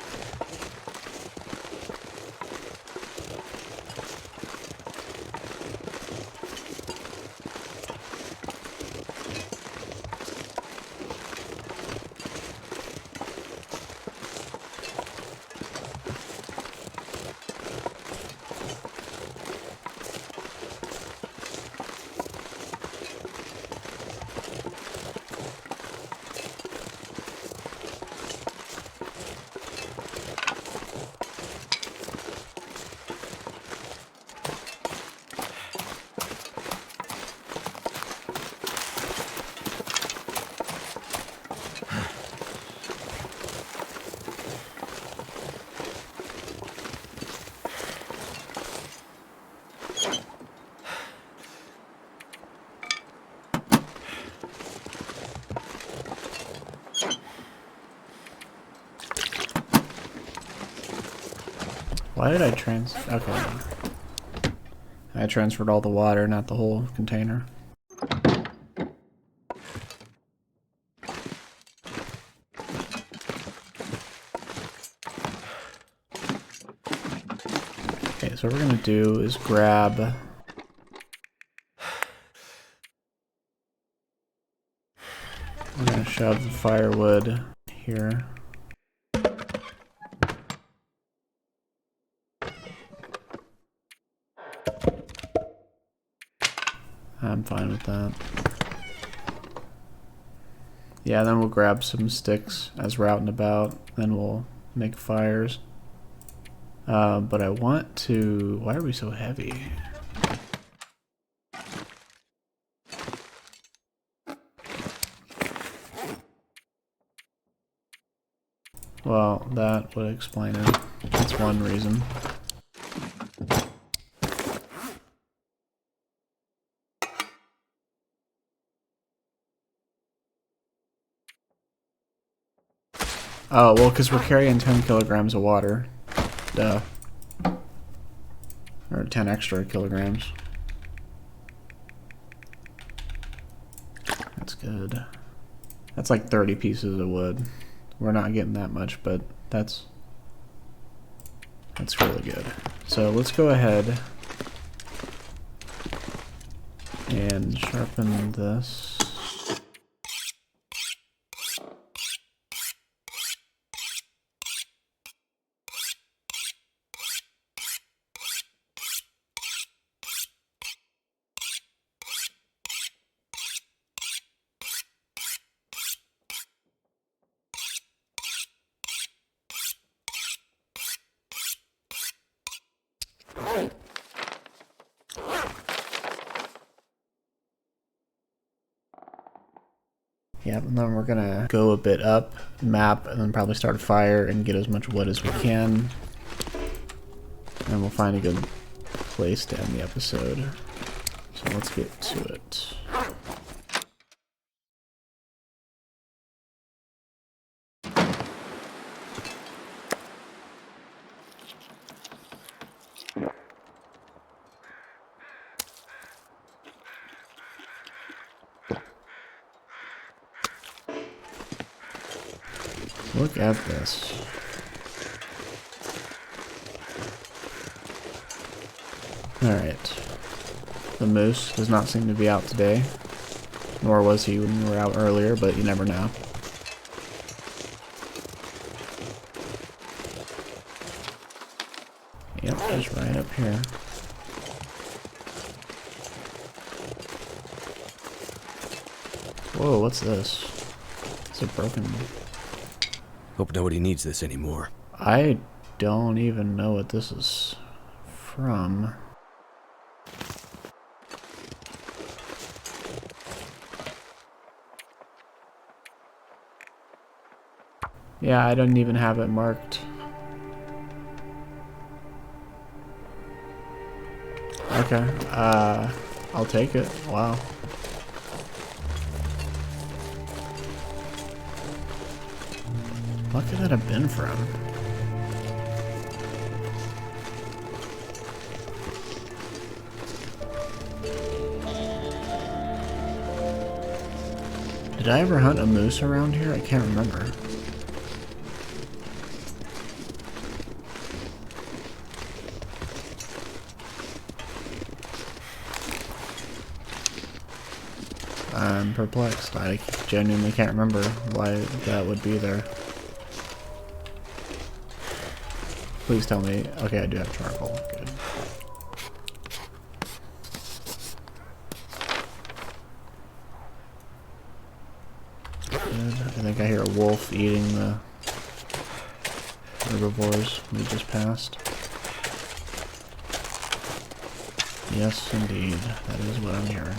Why did I okay. I transferred all the water, not the whole container. Okay, so what we're gonna do is grab... we're gonna shove the firewood here. I'm fine with that. Yeah, then we'll grab some sticks as we're out and about, then we'll make fires. But I want to... why are we so heavy? Well, that would explain it. That's one reason. Oh, well, because we're carrying 10 kilograms of water. Duh. Or 10 extra kilograms. That's good. That's like 30 pieces of wood. We're not getting that much, but that's really good. So let's go ahead and sharpen this. Yep, and then we're gonna go a bit up, map, and then probably start a fire and get as much wood as we can. And we'll find a good place to end the episode. So let's get to it. Look at this. Alright. The moose does not seem to be out today. Nor was he when we were out earlier, but you never know. Yep, he's right up here. Whoa, what's this? It's a broken... Hope nobody needs this anymore. I don't even know what this is from. Yeah, I don't even have it marked. Okay, I'll take it. Wow. What could that have been from? Did I ever hunt a moose around here? I can't remember. I'm perplexed. I genuinely can't remember why that would be there. Please tell me. Okay, I do have charcoal. Good. Good. I think I hear a wolf eating the herbivores we just passed. Yes, indeed. That is what I'm hearing.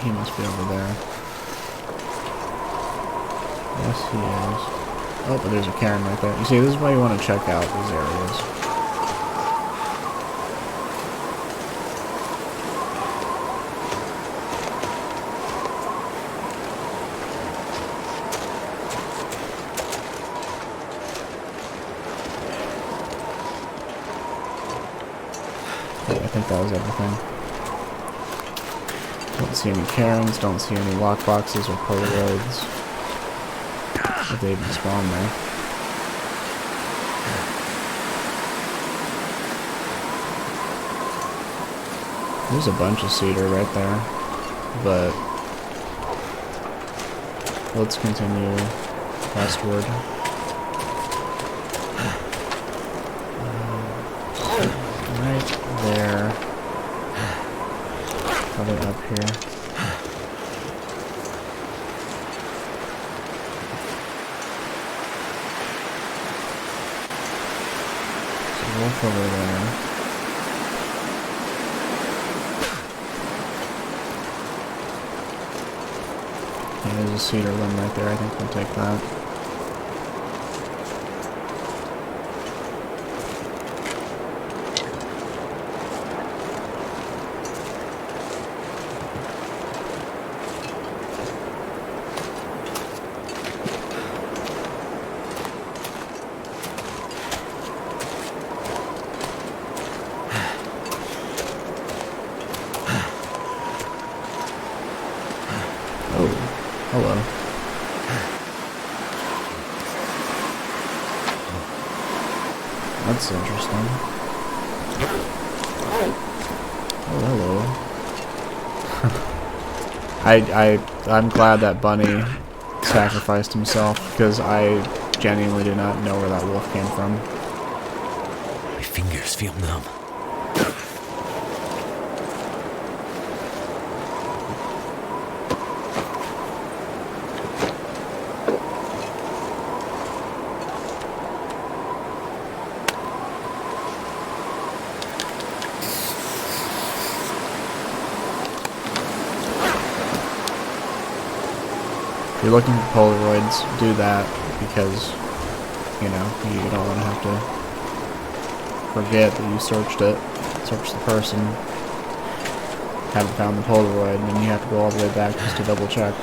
He must be over there. Yes, he is. Oh, but there's a cairn right there. You see, this is why you want to check out these areas. Okay, I think that was everything. Don't see any cairns, don't see any lockboxes or polaroids. If they even spawn there. There's a bunch of cedar right there, but let's continue westward. Right there. Probably up here. There's a wolf over there. Yeah, there's a cedar limb right there. I think we'll take that. Hello. That's interesting. Oh, hello. I'm glad that Bunny sacrificed himself, because I genuinely do not know where that wolf came from. My fingers feel numb. If you're looking for Polaroids, do that, because, you know, you don't want to have to forget that you searched the person, haven't found the Polaroid, and then you have to go all the way back just to double check.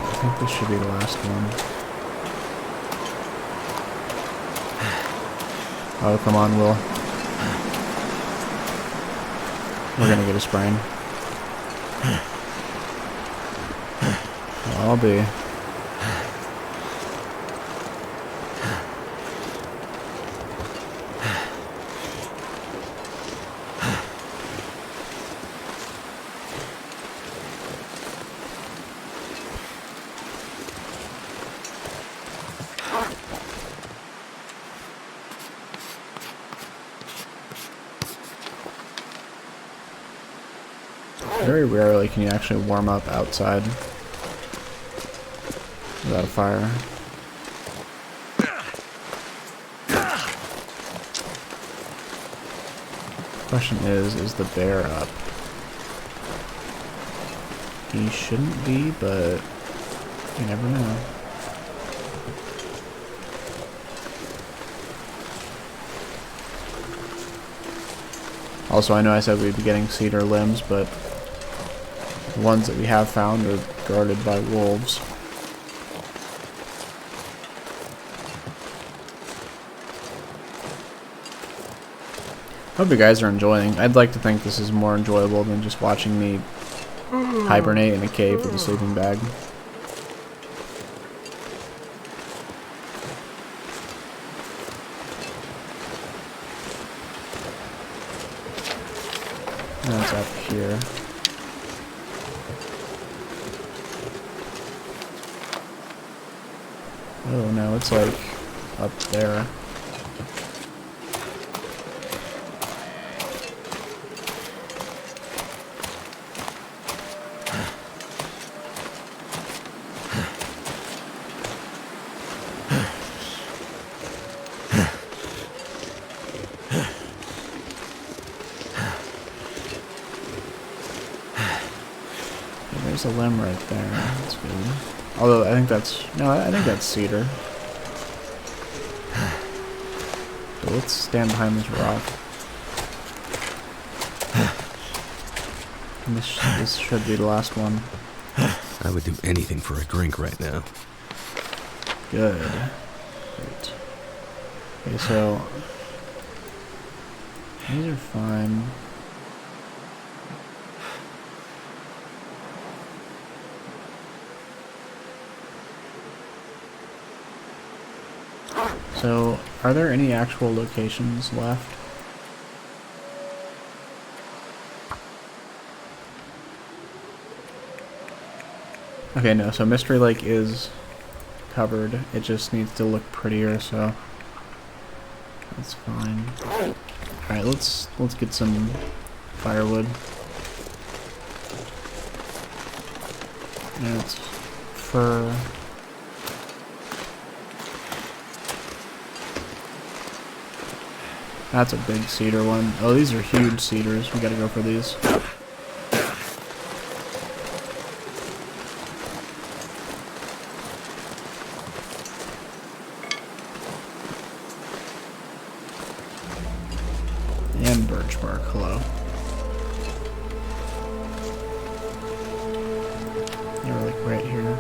I think this should be the last one. Oh, come on, Will. We're gonna get a sprain. I'll be. Very rarely can you actually warm up outside without a fire. Question is the bear up? He shouldn't be, but you never know. Also, I know I said we'd be getting cedar limbs, but the ones that we have found are guarded by wolves. Hope you guys are enjoying. I'd like to think this is more enjoyable than just watching me hibernate in a cave with a sleeping bag. That's up here. Oh no, it's like up there. There's a limb right there. That's good. Although I think that's I think that's cedar. So let's stand behind this rock. And this should be the last one. I would do anything for a drink right now. Good. Great. Okay, so these are fine. So, are there any actual locations left? Okay, no, so Mystery Lake is covered. It just needs to look prettier, so that's fine. Alright, let's get some firewood. And it's fur. That's a big cedar one. Oh, these are huge cedars. We gotta go for these. And birch bark, hello. They were like right here.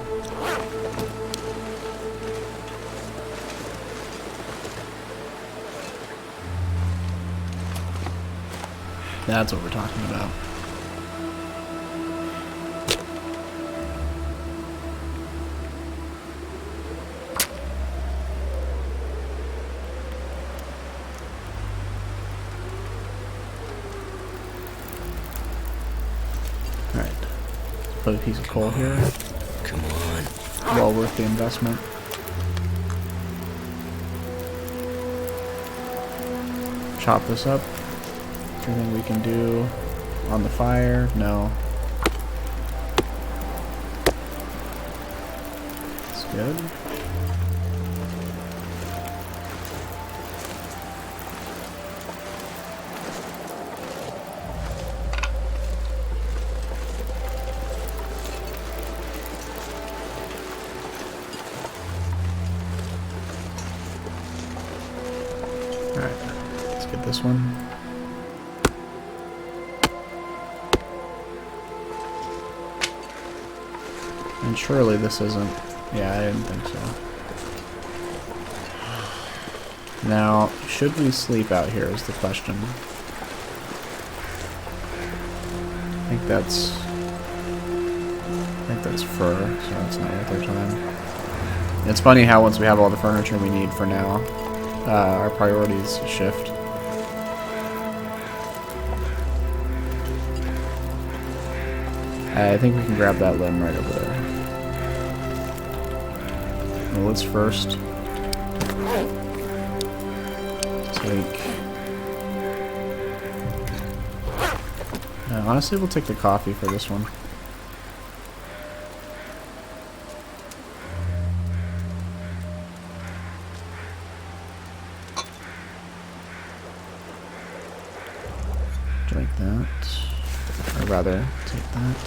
That's what we're talking about. Alright. Put a piece of coal here. Come on. Well worth the investment. Chop this up. Anything we can do on the fire? No. That's good. Alright, let's get this one. And surely this isn't... Yeah, I didn't think so. Now, should we sleep out here is the question. I think that's fur, so it's not worth our time. It's funny how once we have all the furniture we need for now, our priorities shift. I think we can grab that limb right over there. Well, let's first take... honestly, we'll take the coffee for this one. Drink that. Or rather, take that.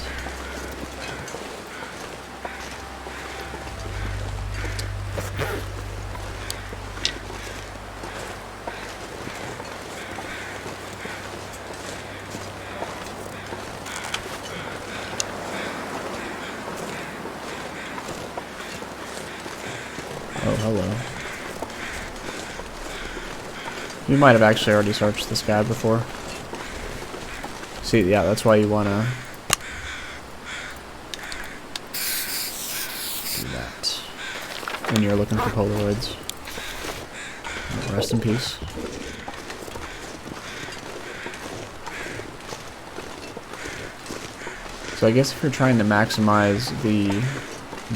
Oh, hello. We might have actually already searched this guy before. See, yeah, that's why you wanna do that when you're looking for Polaroids. Rest in peace. So I guess if you're trying to maximize the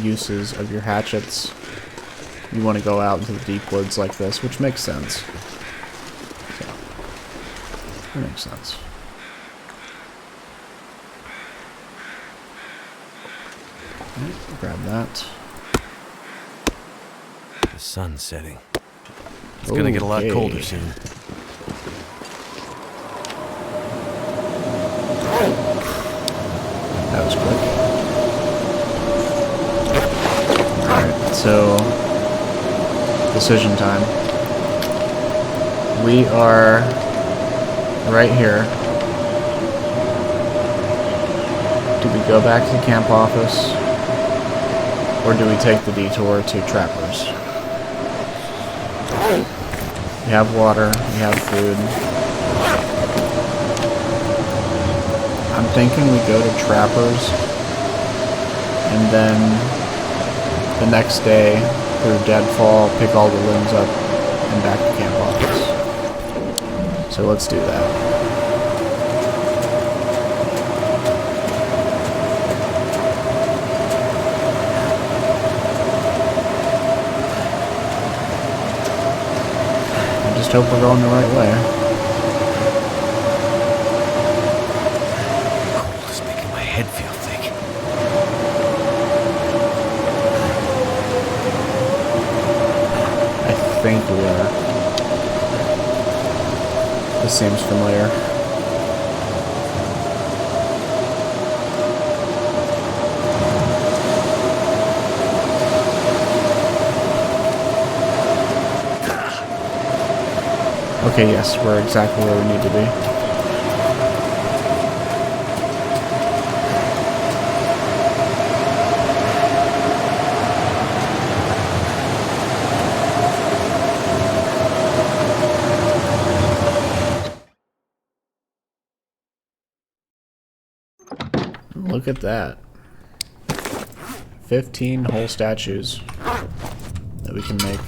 uses of your hatchets, you want to go out into the deep woods like this, which makes sense. So, that makes sense. Right, grab that. The sun's setting. It's gonna get a lot colder soon. That was quick. Alright, so decision time. We are right here. Do we go back to the camp office? Or do we take the detour to Trappers? We have water, we have food. I'm thinking we go to Trappers, and then the next day, through Deadfall, pick all the limbs up, and back to camp office. So let's do that. I just hope we're going the right way. Head feel thick. I think we are. This seems familiar. Okay, yes, we're exactly where we need to be. Look at that. 15 whole statues that we can make.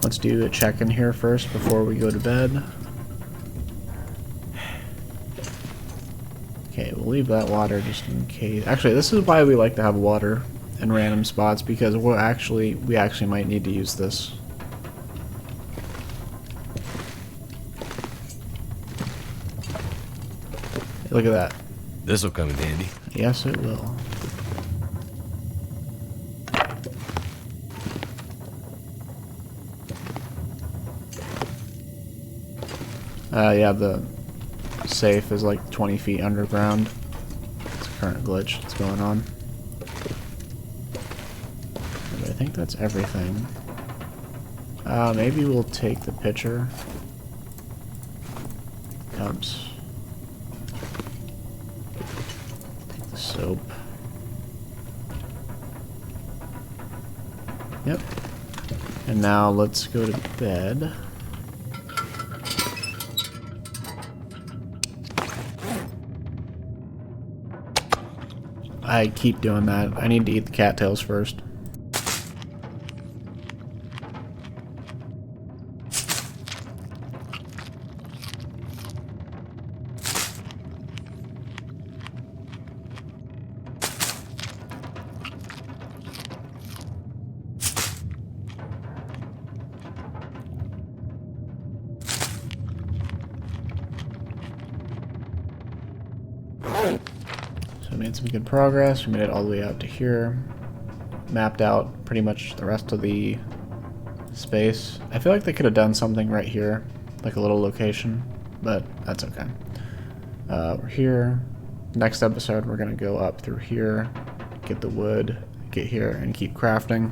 Let's do a check-in here first before we go to bed. Okay, we'll leave that water just in case. Actually, this is why we like to have water in random spots, because we actually might need to use this. Look at that. This'll come in handy. Yes, it will. Yeah, the safe is like 20 feet underground. It's a current glitch that's going on. But I think that's everything. Maybe we'll take the pitcher. Cups. Take the soap. Yep. And now let's go to bed. I keep doing that. I need to eat the cattails first. So we made some good progress. We made it all the way out to here. Mapped out pretty much the rest of the space. I feel like they could have done something right here, like a little location, but that's okay. We're here. Next episode, we're gonna go up through here, get the wood, get here, and keep crafting.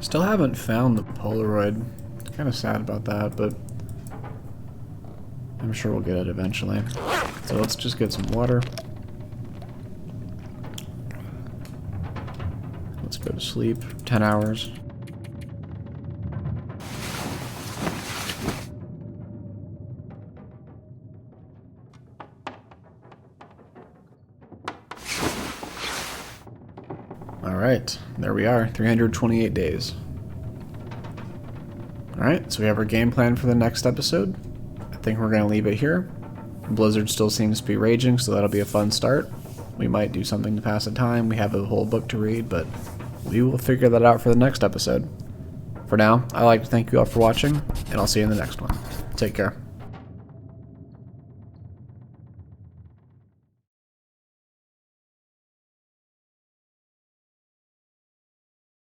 Still haven't found the Polaroid. Kind of sad about that, but I'm sure we'll get it eventually. So let's just get some water. Let's go to sleep. 10 hours. Alright, there we are. 328 days. Alright, so we have our game plan for the next episode. I think we're going to leave it here. Blizzard still seems to be raging, so that'll be a fun start. We might do something to pass the time. We have a whole book to read, but we will figure that out for the next episode. For now, I'd like to thank you all for watching, and I'll see you in the next one. Take care.